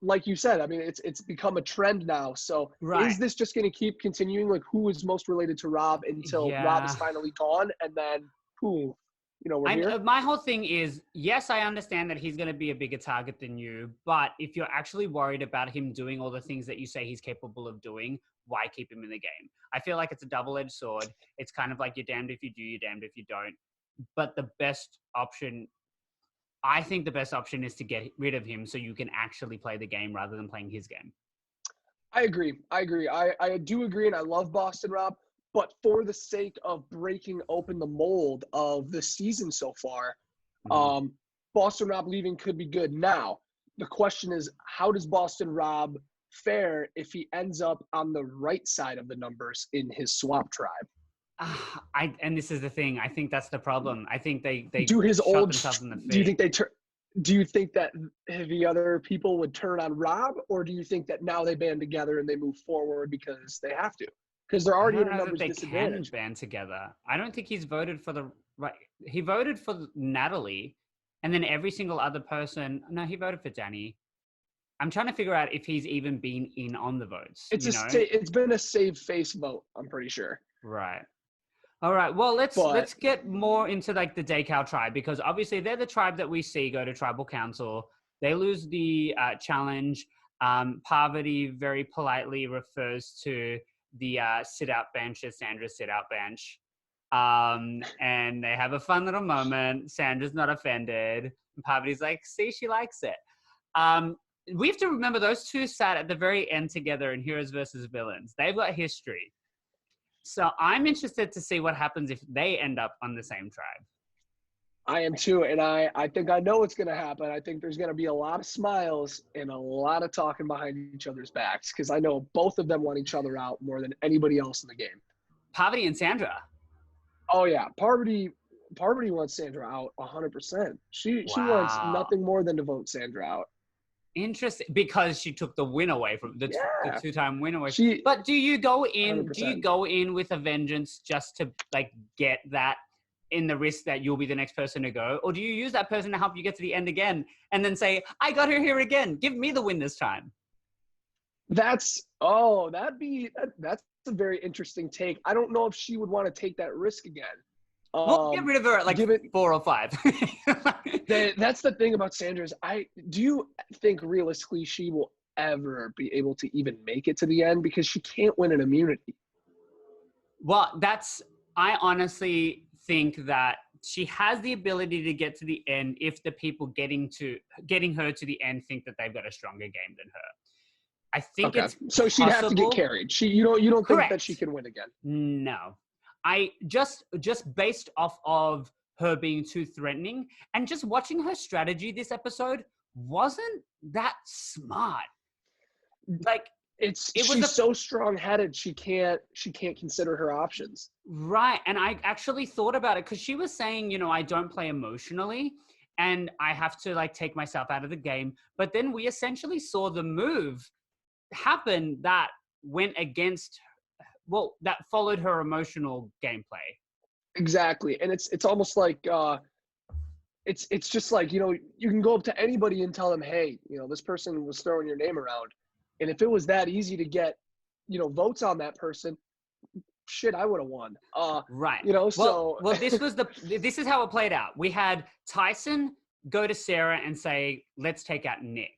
Like you said, I mean, it's become a trend now. So is this just going to keep continuing? Like, who is most related to Rob until Rob is finally gone, and then who? We're here. My whole thing is, yes, I understand that he's going to be a bigger target than you, but if you're actually worried about him doing all the things that you say he's capable of doing, why keep him in the game? I feel like it's a double-edged sword. It's kind of like you're damned if you do, you're damned if you don't. But I think the best option is to get rid of him so you can actually play the game rather than playing his game. I agree. I do agree, and I love Boston Rob. But for the sake of breaking open the mold of the season so far, Boston Rob leaving could be good. Now, the question is, how does Boston Rob fare if he ends up on the right side of the numbers in his swap tribe? And this is the thing. I think that's the problem. I think they do his shot old. themselves in the feet. Do you think that the other people would turn on Rob, or do you think that now they band together and they move forward because they have to? Because they're already at a numbers disadvantage. Can band together. I don't think he's voted for the right. He voted for Natalie, and then every single other person. No, he voted for Danny. I'm trying to figure out if he's even been in on the votes. It's been a save face vote, I'm pretty sure. Right. All right. Well, let's get more into like the Daycow tribe, because obviously they're the tribe that we see go to tribal council. They lose the challenge. Parvati very politely refers to the sit-out bench as Sandra's sit-out bench. And they have a fun little moment. Sandra's not offended. And Parvati's like, see, she likes it. We have to remember those two sat at the very end together in Heroes versus Villains. They've got history. So I'm interested to see what happens if they end up on the same tribe. I am too, and I think I know what's going to happen. I think there's going to be a lot of smiles and a lot of talking behind each other's backs because I know both of them want each other out more than anybody else in the game. Parvati and Sandra. Oh yeah, Parvati wants Sandra out 100%. She wants Wow. nothing more than to vote Sandra out. Interesting, because she took the win away from the two-time win away. She, but do you go in? 100%. Do you go in with a vengeance just to like get that in the risk that you'll be the next person to go, or do you use that person to help you get to the end again and then say, "I got her here again. Give me the win this time." That's a very interesting take. I don't know if she would want to take that risk again. We'll get rid of her at like 4 or 5. That's the thing about Sandra is do you think realistically she will ever be able to even make it to the end because she can't win an immunity? Well, I honestly think that she has the ability to get to the end if the people getting her to the end think that they've got a stronger game than her. I think it's so she'd have to get carried. You don't think that she can win again? No. I just based off of her being too threatening and just watching her strategy this episode wasn't that smart. Like she's so strong-headed she can't consider her options. Right. And I actually thought about it because she was saying, I don't play emotionally and I have to like take myself out of the game. But then we essentially saw the move happen that went against that followed her emotional gameplay. Exactly. And it's almost like it's just like, you can go up to anybody and tell them, hey, this person was throwing your name around. And if it was that easy to get, votes on that person, shit, I would have won. Right. So this is how it played out. We had Tyson go to Sarah and say, let's take out Nick.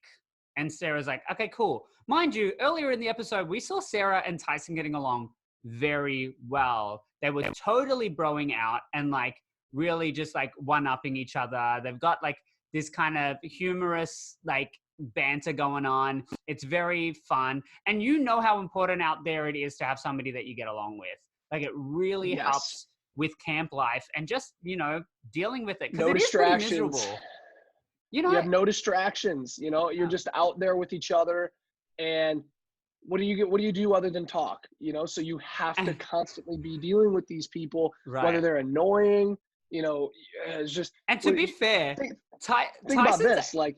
And Sarah's like, okay, cool. Mind you, earlier in the episode, we saw Sarah and Tyson getting along very well. They were totally broing out and like really just like one-upping each other. They've got like this kind of humorous like banter going on. It's very fun. And you know how important out there it is to have somebody that you get along with. Like it really helps with camp life and just, dealing with it. No distractions. You have no distractions. You're just out there with each other. And what do you do other than talk? So you have to constantly be dealing with these people, whether they're annoying, it's just. And to be fair, think about this, like.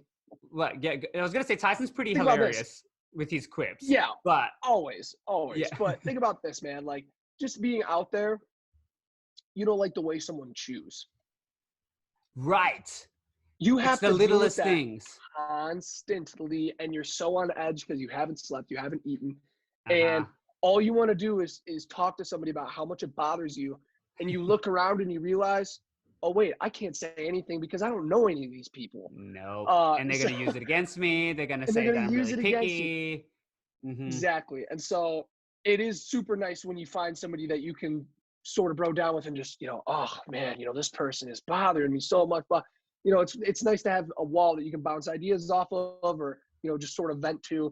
What? Yeah, I was gonna say Tyson's pretty hilarious with his quips. Yeah, but always. Yeah. But think about this, man. Like just being out there, you don't like the way someone chews. Right. You have to the littlest things constantly, and you're so on edge because you haven't slept, you haven't eaten, and all you want to do is talk to somebody about how much it bothers you, and you look around and you realize, oh wait, I can't say anything because I don't know any of these people. No, and they're going to use it against me. They're going to say that I'm really picky. Mm-hmm. Exactly, and so it is super nice when you find somebody that you can sort of bro down with and just oh man, this person is bothering me so much, but. It's nice to have a wall that you can bounce ideas off of or, just sort of vent to.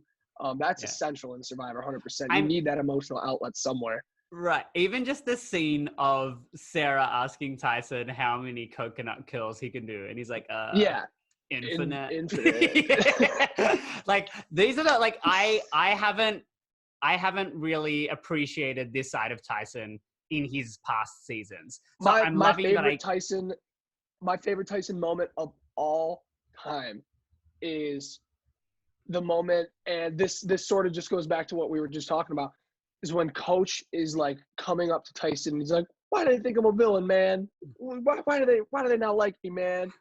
That's essential in Survivor, 100%. You need that emotional outlet somewhere. Right. Even just the scene of Sarah asking Tyson how many coconut kills he can do. And he's like, infinite. Infinite. Like, these are I haven't really appreciated this side of Tyson in his past seasons. So I'm loving that my favorite Tyson moment of all time is the moment, and this sort of just goes back to what we were just talking about, is when Coach is like coming up to Tyson and he's like, why do they think I'm a villain, man? Why do they not like me, man?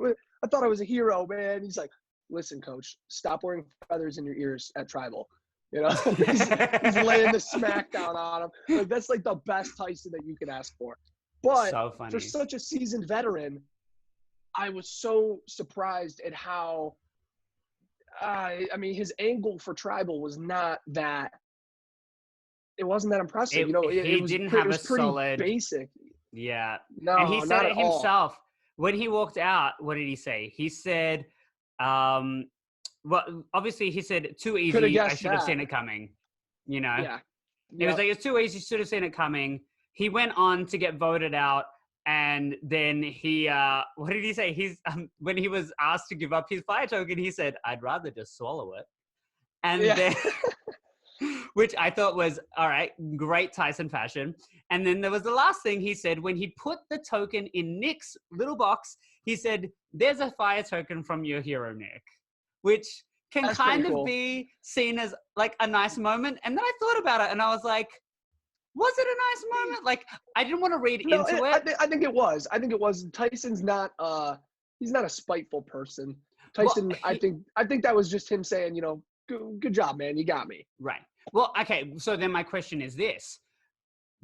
I thought I was a hero, man. He's like, listen, Coach, stop wearing feathers in your ears at Tribal. He's laying the smackdown on him. Like, that's like the best Tyson that you could ask for. But for such a seasoned veteran, I was so surprised at how, his angle for Tribal was not that, it wasn't that impressive. He didn't have a solid, basic. Yeah. No, and he said it himself. All. When he walked out, what did he say? He said, obviously he said, too easy, I should have seen it coming, Yeah. He was like, it's too easy. You should have seen it coming. He went on to get voted out. And then he, what did he say? When he was asked to give up his fire token, he said, I'd rather just swallow it. And then, which I thought was, all right, great Tyson fashion. And then there was the last thing he said when he put the token in Nick's little box, he said, there's a fire token from your hero, Nick, which can That's kind of cool. be seen as like a nice moment. And then I thought about it and I was like, was it a nice moment? Like, I didn't want to read into it. I think it was. I think it was. Tyson's not he's not a spiteful person. Tyson, Well, I think that was just him saying, good job, man, you got me. Right. Well, okay. So then my question is this,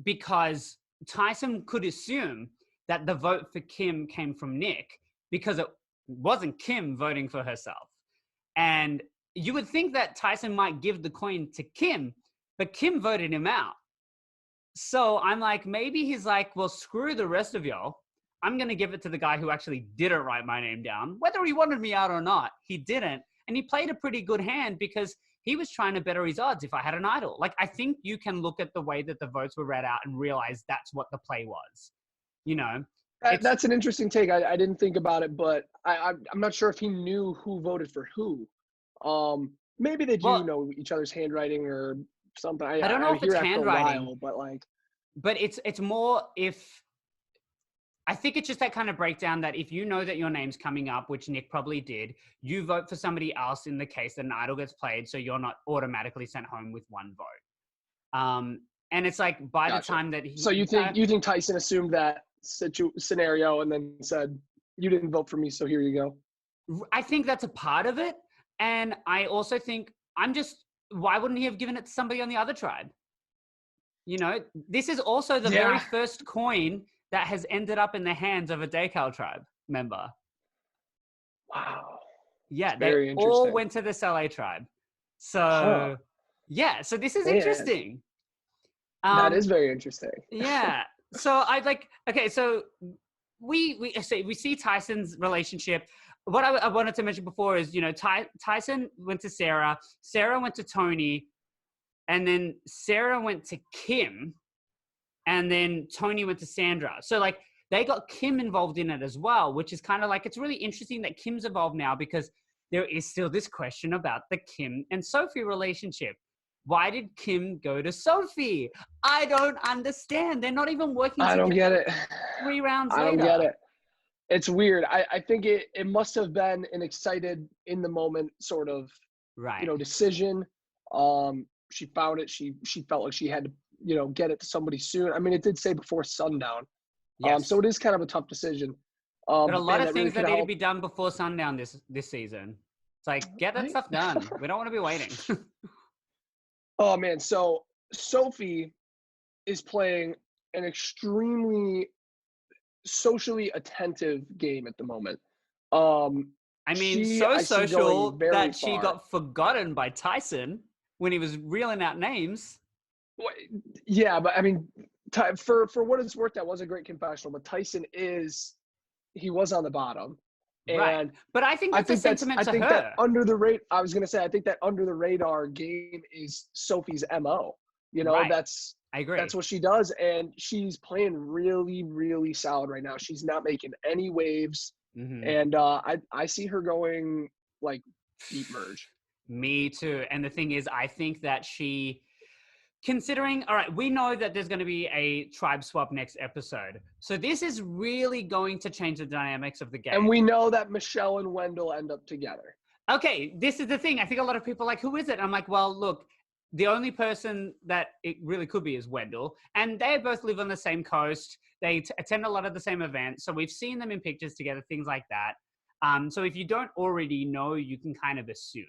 because Tyson could assume that the vote for Kim came from Nick because it wasn't Kim voting for herself. And you would think that Tyson might give the coin to Kim, but Kim voted him out. So I'm like, maybe he's like, well, screw the rest of y'all. I'm going to give it to the guy who actually didn't write my name down. Whether he wanted me out or not, he didn't. And he played a pretty good hand because he was trying to better his odds if I had an idol. Like, I think you can look at the way that the votes were read out and realize that's what the play was. That's an interesting take. I didn't think about it, but I'm not sure if he knew who voted for who. Maybe they do know each other's handwriting or something. I don't know if it's handwriting, but it's more if I think it's just that kind of breakdown that if you know that your name's coming up, which Nick probably did, you vote for somebody else in the case that an idol gets played, so you're not automatically sent home with one vote. And it's like by the time that so you think Tyson assumed that scenario and then said, you didn't vote for me, so here you go. I think that's a part of it, and I also think why wouldn't he have given it to somebody on the other tribe? This is also the very first coin that has ended up in the hands of a Decal tribe member. Wow. Yeah, they all went to the Saleh tribe. So, so this is interesting. That is very interesting. Yeah. So so we see Tyson's relationship. What I wanted to mention before is, Tyson went to Sarah went to Tony, and then Sarah went to Kim, and then Tony went to Sandra. So like they got Kim involved in it as well, which is kind of like, it's really interesting that Kim's involved now because there is still this question about the Kim and Sophie relationship. Why did Kim go to Sophie? I don't understand. They're not even working together. I don't get it. 3 rounds later. I don't get it. It's weird. I think it must have been an excited in the moment sort of, decision. She found it. She felt like she had to, get it to somebody soon. I mean, it did say before sundown. Yes. So it is kind of a tough decision. But a lot of things that need to be done before sundown this season. It's like, get that stuff done. We don't want to be waiting. Oh man. So Sophie is playing an extremely socially attentive game at the moment. I mean, so social that she got forgotten by Tyson when he was reeling out names. Yeah, but I mean, for what it's worth, that was a great confessional. But Tyson he was on the bottom, and right. But I think that's a sentiment to her. That under the radar. I was gonna say, I think that under the radar game is Sophie's MO. Right. I agree. That's what she does, and she's playing really, really solid right now. She's not making any waves, and I see her going like deep merge. Me too. And the thing is, I think that considering, all right, we know that there's going to be a tribe swap next episode. So this is really going to change the dynamics of the game. And we know that Michelle and Wendell end up together. Okay, this is the thing. I think a lot of people are like, who is it? I'm like, well, look, the only person that it really could be is Wendell. And they both live on the same coast. They attend a lot of the same events. So we've seen them in pictures together, things like that. So if you don't already know, you can kind of assume.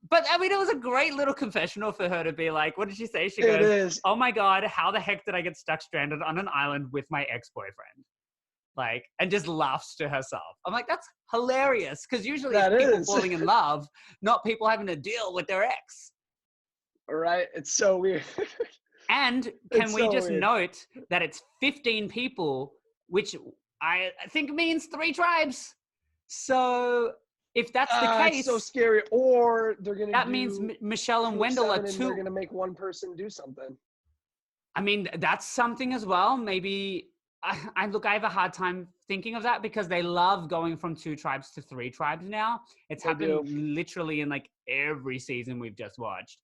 But I mean, it was a great little confessional for her to be like, what did she say? She goes, oh my God, how the heck did I get stuck stranded on an island with my ex-boyfriend? Like, and just laughs to herself. I'm like, that's hilarious. Because usually it's people falling in love, not people having to deal with their ex. All right. It's so weird. And can we just note that it's 15 people, which I think means 3 tribes. So if that's the It's case, so scary. Or they're gonna. that means Michelle and Wendell are and two. they're gonna make one person do something. I mean, that's something as well. Maybe I look, I have a hard time thinking of that because they love going from 2 tribes to 3 tribes now. It's happened literally in like every season we've just watched.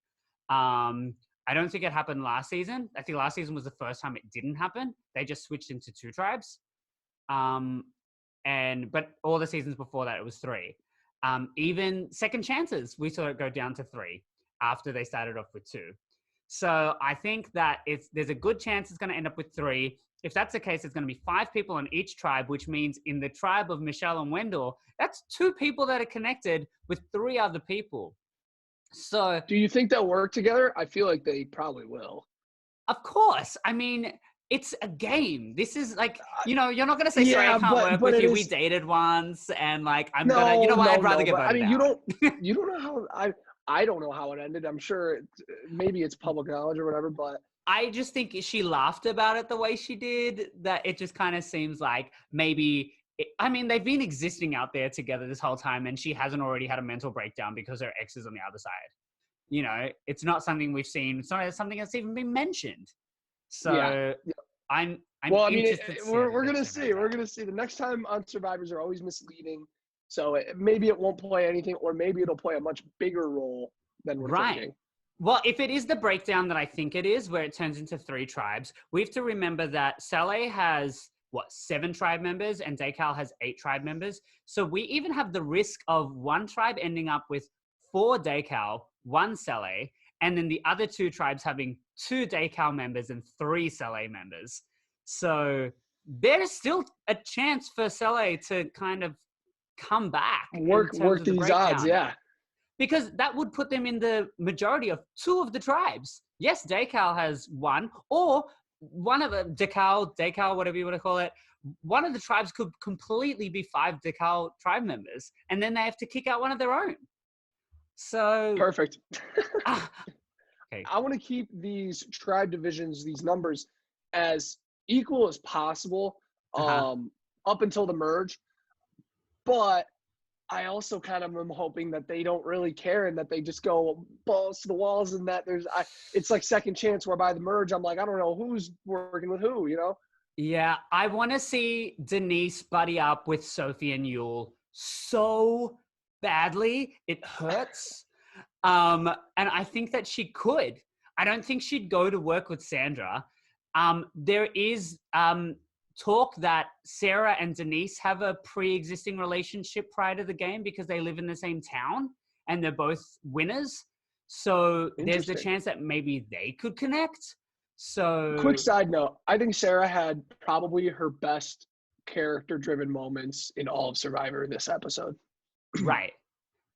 I don't think it happened last season. I think last season was the first time it didn't happen. They just switched into 2 tribes. But all the seasons before that, it was 3. Even Second Chances, we saw it go down to 3 after they started off with 2. So I think that there's a good chance it's going to end up with 3. If that's the case, it's going to be 5 people on each tribe, which means in the tribe of Michelle and Wendell, that's 2 people that are connected with 3 other people. So do you think they'll work together? I feel like they probably will. Of course. I mean, it's a game. This is like, you're not going to say, sorry, I can't work with you. We dated once. And like, I'd rather get voted out. I mean, you don't know how, I don't know how it ended. I'm sure maybe it's public knowledge or whatever, but I just think she laughed about it the way she did, that it just kind of seems like maybe, they've been existing out there together this whole time and she hasn't already had a mental breakdown because her ex is on the other side. It's not something we've seen. It's not something that's even been mentioned. So yeah. I'm interested. We're going to see. We're going to see. The next time on Survivors are always misleading. So maybe it won't play anything, or maybe it'll play a much bigger role than we're thinking. Well, if it is the breakdown that I think it is, where it turns into 3 tribes, we have to remember that Saleh has, 7 tribe members, and Decal has 8 tribe members. So we even have the risk of one tribe ending up with 4 Decal, 1 Saleh, and then the other 2 tribes having 2 Decal members and 3 Saleh members. So there's still a chance for Saleh to kind of come back. Work these odds, yeah. Because that would put them in the majority of 2 of the tribes. Yes, Decal has 1, or one of the Decal, whatever you want to call it. One of the tribes could completely be 5 Decal tribe members, and then they have to kick out one of their own. So perfect. Okay. I want to keep these tribe divisions, these numbers, as equal as possible up until the merge. But I also kind of am hoping that they don't really care and that they just go balls to the walls, and that it's like Second Chance, where by the merge, I'm like, I don't know who's working with who, Yeah, I want to see Denise buddy up with Sophie and Yul so badly. It hurts. And I think that she could. I don't think she'd go to work with Sandra. There is talk that Sarah and Denise have a pre-existing relationship prior to the game because they live in the same town and they're both winners. So there's the chance that maybe they could connect. So quick side note, I think Sarah had probably her best character-driven moments in all of Survivor this episode. Right.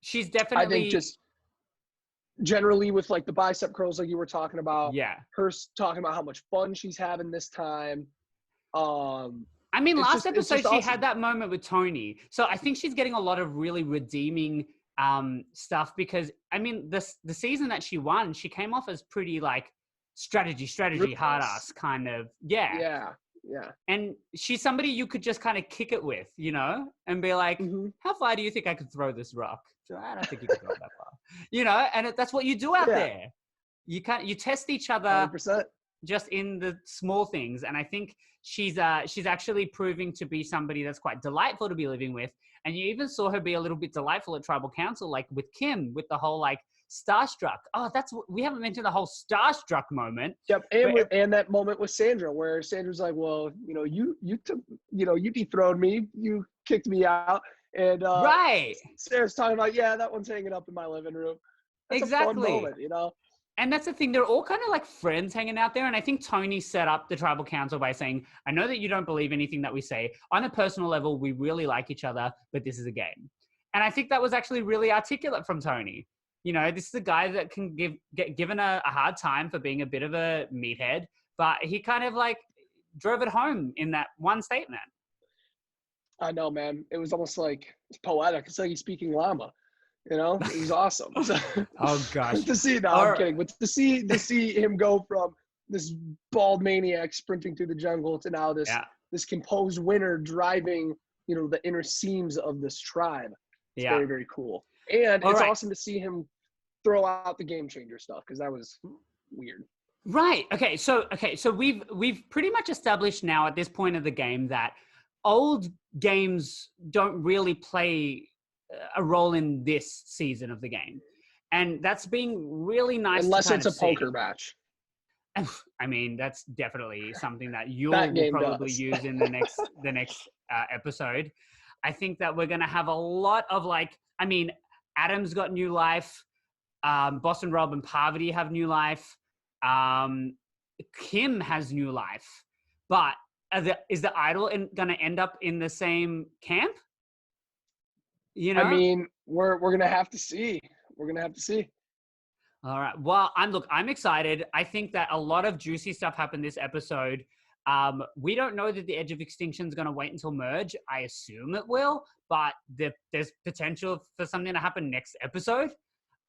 She's definitely, I think, just generally with like the bicep curls like you were talking about. Yeah. Her talking about how much fun she's having this time. Last episode she awesome. Had that moment with Tony. So I think she's getting a lot of really redeeming stuff because the season that she won, she came off as pretty like strategy, hard ass kind of. Yeah. And she's somebody you could just kind of kick it with, and be like, how far do you think I could throw this rock? I don't think you can throw it that far. And that's what you do out there. You test each other 100%. Just in the small things. And I think she's actually proving to be somebody that's quite delightful to be living with. And you even saw her be a little bit delightful at Tribal Council, like with Kim, with the whole like starstruck. Oh, we haven't mentioned the whole starstruck moment. Yep, and that moment with Sandra, where Sandra's like, "Well, you took, you dethroned me, you kicked me out," and right. Sarah's talking about, "Yeah, that one's hanging up in my living room." That's exactly. a fun moment, And that's the thing. They're all kind of like friends hanging out there. And I think Tony set up the Tribal Council by saying, I know that you don't believe anything that we say. On a personal level, we really like each other, but this is a game. And I think that was actually really articulate from Tony. This is a guy that can get given a hard time for being a bit of a meathead, but he kind of like drove it home in that one statement. I know, man. It was almost like it's poetic. It's like he's speaking llama. It was awesome. Oh gosh. To see, I'm kidding, but to see him go from this bald maniac sprinting through the jungle to now this composed winner driving, the inner seams of this tribe. It's Yeah. very, very cool. And All it's right. awesome to see him throw out the game changer stuff because that was weird. Right. Okay. So we've pretty much established now at this point of the game that old games don't really play a role in this season of the game, and that's being really nice Unless to kind it's of a poker see. match. I mean, that's definitely something that you That will game probably does. use in the next episode. I think that we're gonna have a lot of I mean, Adam's got new life. Boston Rob and Parvati have new life. Kim has new life, but is the idol gonna end up in the same camp? You know. I mean, we're gonna have to see. We're gonna have to see. All right. Well, I'm excited. I think that a lot of juicy stuff happened this episode. We don't know that the Edge of Extinction is going to wait until merge. I assume it will, but there's potential for something to happen next episode.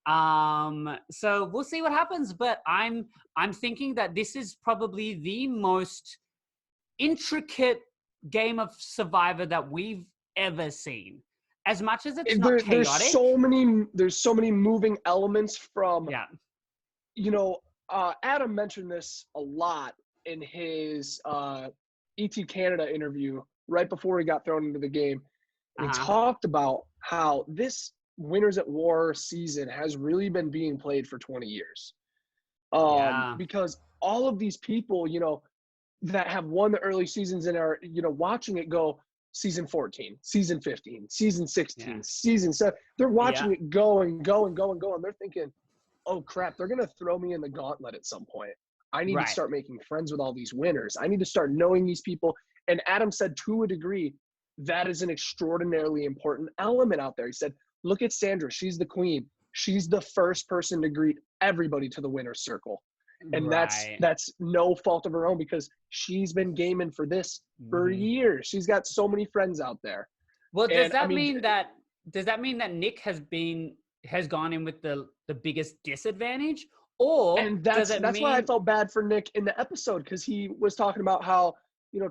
So we'll see what happens. But I'm thinking that this is probably the most intricate game of Survivor that we've ever seen. As much as it's not chaotic. There's so many moving elements from, Yeah. Adam mentioned this a lot in his ET Canada interview right before he got thrown into the game. He talked about how this Winners at War season has really been being played for 20 years. Because all of these people, that have won the early seasons and are, watching it go, season 14, season 15, season 16, season 7. They're watching it go and go and go and go. And they're thinking, oh, crap, they're going to throw me in the gauntlet at some point. I need to start making friends with all these winners. I need to start knowing these people. And Adam said, to a degree, that is an extraordinarily important element out there. He said, look at Sandra. She's the queen. She's the first person to greet everybody to the winner's circle. And that's no fault of her own because she's been gaming for this for years. She's got so many friends out there. Well, does that mean that Nick has gone in with the biggest disadvantage? Or and that's why I felt bad for Nick in the episode, because he was talking about how,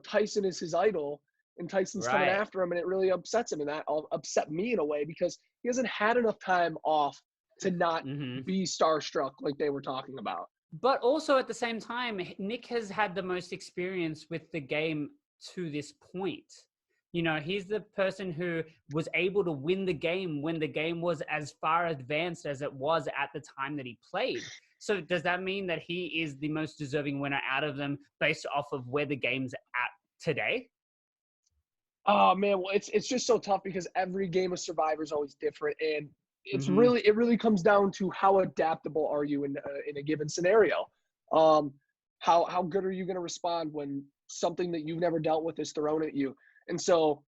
Tyson is his idol and Tyson's coming after him, and it really upsets him. And that upset me in a way because he hasn't had enough time off to not be starstruck like they were talking about. But also at the same time, Nick has had the most experience with the game to this point. He's the person who was able to win the game when the game was as far advanced as it was at the time that he played. So does that mean that he is the most deserving winner out of them based off of where the game's at today? Oh man, well it's just so tough because every game of Survivor is always different, and it really comes down to how adaptable are you in a given scenario. How good are you going to respond when something that you've never dealt with is thrown at you? And so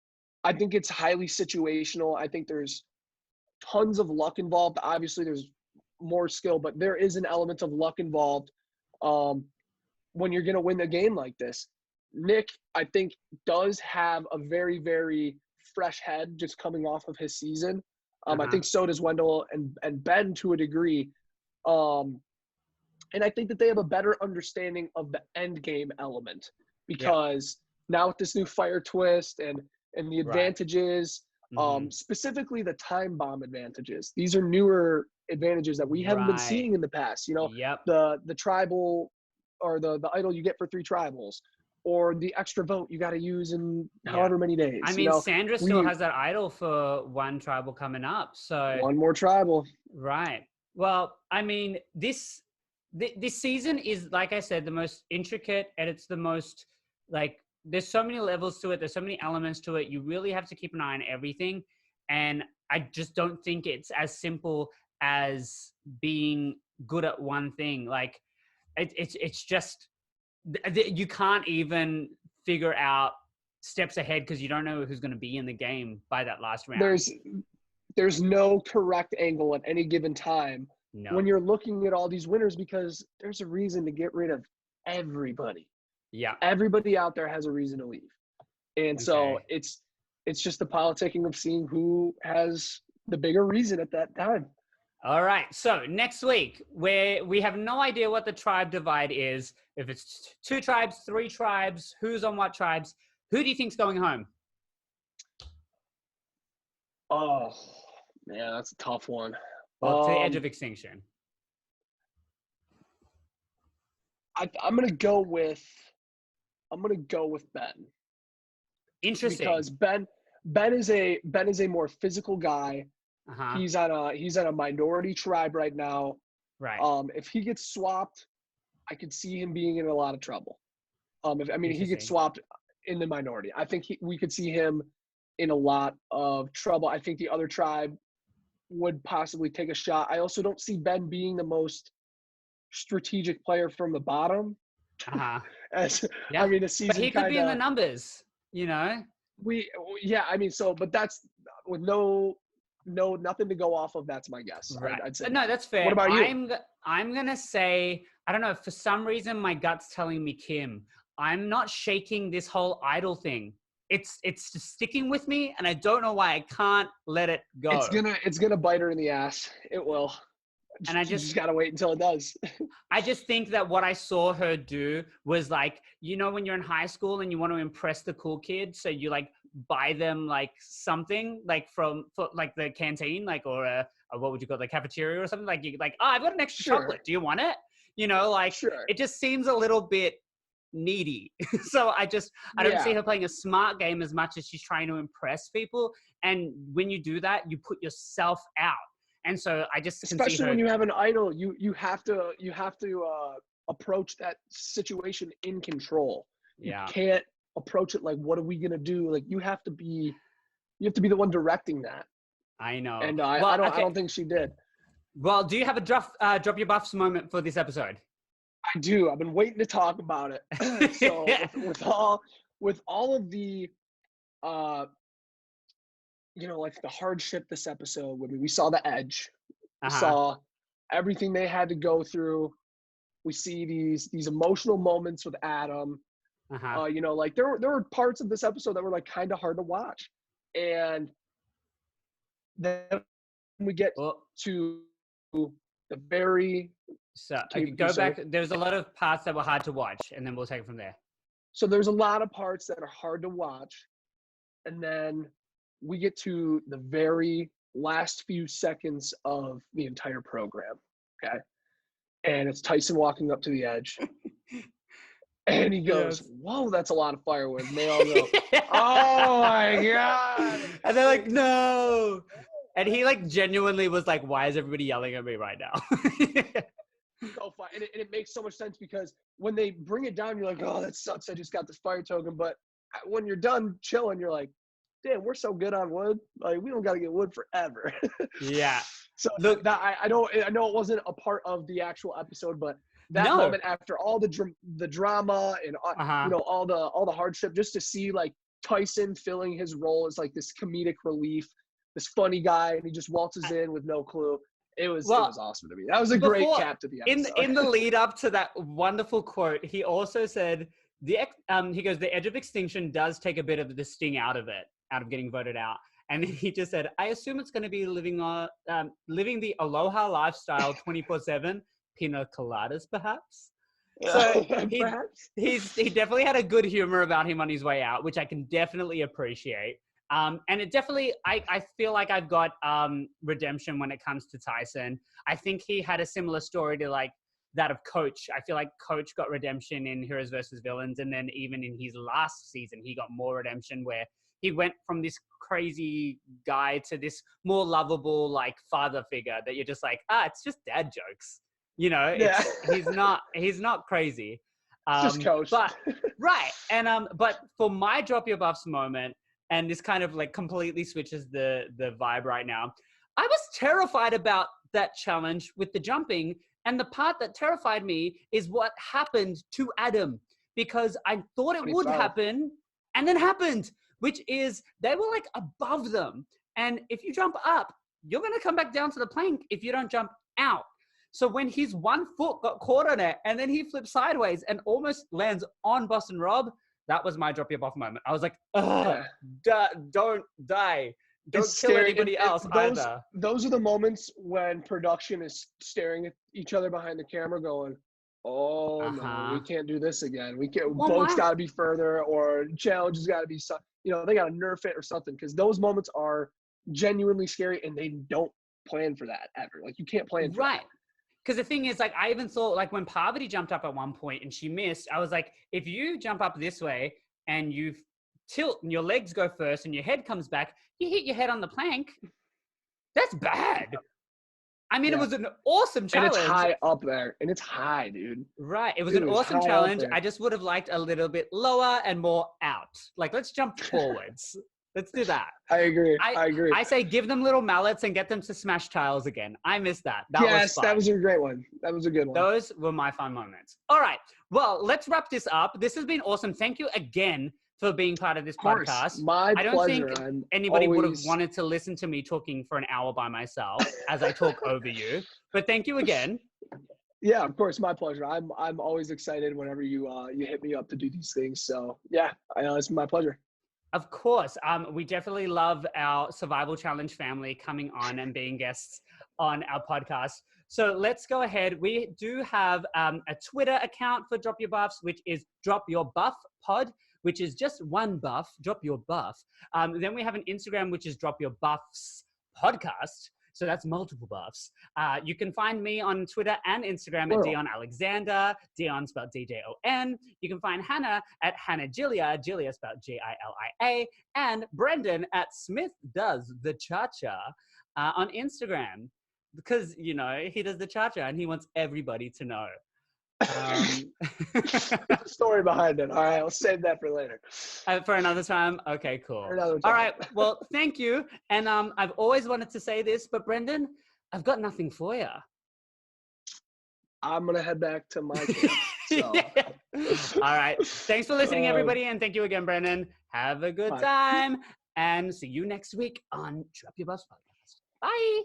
I think it's highly situational. I think there's tons of luck involved. Obviously there's more skill, but there is an element of luck involved when you're going to win a game like this. Nick, I think, does have a very, very fresh head just coming off of his season. I think so does Wendell and Ben to a degree. And I think that they have a better understanding of the end game element because now with this new fire twist and the advantages, specifically the time bomb advantages, these are newer advantages that we haven't been seeing in the past. The tribal or the idol you get for 3 tribals, or the extra vote you got to use in however many days. I mean, Sandra still has that idol for 1 tribal coming up. So 1 more tribal. Right. Well, I mean, this season is, like I said, the most intricate, and it's the most, there's so many levels to it. There's so many elements to it. You really have to keep an eye on everything. And I just don't think it's as simple as being good at one thing. It's just, you can't even figure out steps ahead because you don't know who's going to be in the game by that last round. There's no correct angle at any given time when you're looking at all these winners, because there's a reason to get rid of everybody. Yeah. Everybody out there has a reason to leave. And so it's just the politicking of seeing who has the bigger reason at that time. All right. So next week, where we have no idea what the tribe divide is, if it's 2 tribes, 3 tribes, who's on what tribes, who do you think's going home? Oh, Yeah, that's a tough one. Well, to the edge of extinction. I'm gonna go with Ben. Interesting. Because Ben is a more physical guy. Uh-huh. He's on a minority tribe right now. Right. If he gets swapped, I could see him being in a lot of trouble. If he gets Interesting. swapped in the minority, I think we could see him in a lot of trouble. I think the other tribe would possibly take a shot. I also don't see Ben being the most strategic player from the bottom. Uh-huh. As Yeah. the season But he could be in the kinda, numbers, but that's with nothing to go off of. That's my guess. Right. I'd say. No, that's fair. What about you? I'm gonna say, I don't know, for some reason my gut's telling me Kim. I'm not shaking this whole idol thing. It's just sticking with me, and I don't know why I can't let it go. It's gonna bite her in the ass. It will. And I You just just gotta wait until it does. I just think that what I saw her do was like, when you're in high school and you want to impress the cool kids, so you like buy them like something like for like the canteen, like or a what would you call it, the cafeteria or something, like you like, oh, I've got an extra Sure. chocolate. Do you want it? Sure. It just seems a little bit needy. So I don't see her playing a smart game as much as she's trying to impress people. And when you do that, you put yourself out. And so I just especially when you have an idol, you have to approach that situation in control. Yeah. You can't approach it like, what are we gonna do? Like you have to be the one directing that. I know. And I don't think she did. Well, do you have a drop your buffs moment for this episode? I do. I've been waiting to talk about it. So with all of the like the hardship this episode, we saw the edge. We saw everything they had to go through. We see these emotional moments with Adam. Like there were parts of this episode that were like kind of hard to watch. And then we get to the very go back. There's a lot of parts that were hard to watch, and then we'll take it from there. So there's a lot of parts that are hard to watch, and then we get to the very last few seconds of the entire program, okay? And it's Tyson walking up to the edge, and he goes, "Whoa, that's a lot of firewood." And they all go, "Oh my god!" And they're like, "No!" And he like genuinely was like, "Why is everybody yelling at me right now?" So fun, and it makes so much sense because when they bring it down, you're like, "Oh, that sucks. I just got this fire token." But when you're done chilling, you're like, damn, we're so good on wood. Like we don't got to get wood forever. Yeah. So look, I know it wasn't a part of the actual episode, but that moment after all the drama and all the hardship, just to see like Tyson filling his role as like this comedic relief, this funny guy, and he just waltzes in with no clue. It was awesome to me. That was a great cap to the episode. In the lead up to that wonderful quote, he also said the edge of extinction does take a bit of the sting out of getting voted out. And he just said, I assume it's going to be living the aloha lifestyle 24/7, pina coladas perhaps. So he definitely had a good humor about him on his way out, which I can definitely appreciate. And it definitely, I feel like I've got redemption when it comes to Tyson. I think he had a similar story to like that of Coach. I feel like Coach got redemption in Heroes versus Villains. And then even in his last season, he got more redemption where he went from this crazy guy to this more lovable, like father figure that you're just like, it's just dad jokes. You know, he's not crazy. Just Coach. But, right. And, but for my drop your buffs moment, and this kind of like completely switches the vibe right now, I was terrified about that challenge with the jumping. And the part that terrified me is what happened to Adam, because I thought it would happen and then happened, which is they were like above them. And if you jump up, you're going to come back down to the plank if you don't jump out. So when his 1 foot got caught on it and then he flipped sideways and almost lands on Boston Rob, that was my drop your buff moment. I was like, don't die. Don't kill anybody else either. Those are the moments when production is staring at each other behind the camera going, oh, no, we can't do this again. We can't. Boats got to be further, or challenges got to be, they got to nerf it or something, because those moments are genuinely scary, and they don't plan for that ever. Like, you can't plan for Right. that. Because the thing is, like, I even thought, like, when Parvati jumped up at one point and she missed, I was like, if you jump up this way and you tilt and your legs go first and your head comes back, you hit your head on the plank. That's bad. I mean, Yeah. it was an awesome challenge. And it's high up there. And it's high, dude. Right. It was Dude, an it's awesome high up challenge. there. I just would have liked a little bit lower and more out. Like, let's jump forwards. Let's do that. I agree. I agree. I say give them little mallets and get them to smash tiles again. I missed that. That yes, was fun. that was a great one. That was a good one. Those were my fun moments. All right. Well, let's wrap this up. This has been awesome. Thank you again for being part of this Of course. podcast. My I don't pleasure. think anybody would have always- wanted to listen to me talking for an hour by myself as I talk over you. But thank you again. Yeah, of course, my pleasure. I'm always excited whenever you hit me up to do these things. So yeah, it's my pleasure. Of course. We definitely love our Survival Challenge family coming on and being guests on our podcast. So let's go ahead. We do have a Twitter account for Drop Your Buffs, which is Drop Your Buff Pod, which is just one buff, Drop Your Buff. Then we have an Instagram, which is Drop Your Buffs Podcast. So that's multiple buffs. You can find me on Twitter and Instagram at Djon Alexander, Djon spelled D-J-O-N. You can find Hannah at Hannah Gilia, Gilia spelled G-I-L-I-A, and Brendan at Smith Does the Cha-Cha on Instagram. Because, you know, he does the cha-cha and he wants everybody to know. There's a story behind it. All right, I'll save that for later. For another time? Okay, cool. For another time. All right, well, thank you. And I've always wanted to say this, but Brendan, I've got nothing for you. I'm going to head back to my camp. So. Yeah. All right. Thanks for listening, everybody. And thank you again, Brendan. Have a good time. And see you next week on Drop Your Buffs Podcast. Bye.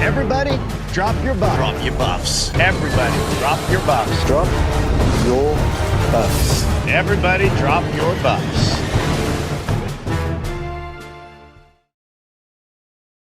Everybody, drop your buffs. Drop your buffs. Everybody, drop your buffs. Drop your buffs. Everybody, drop your buffs.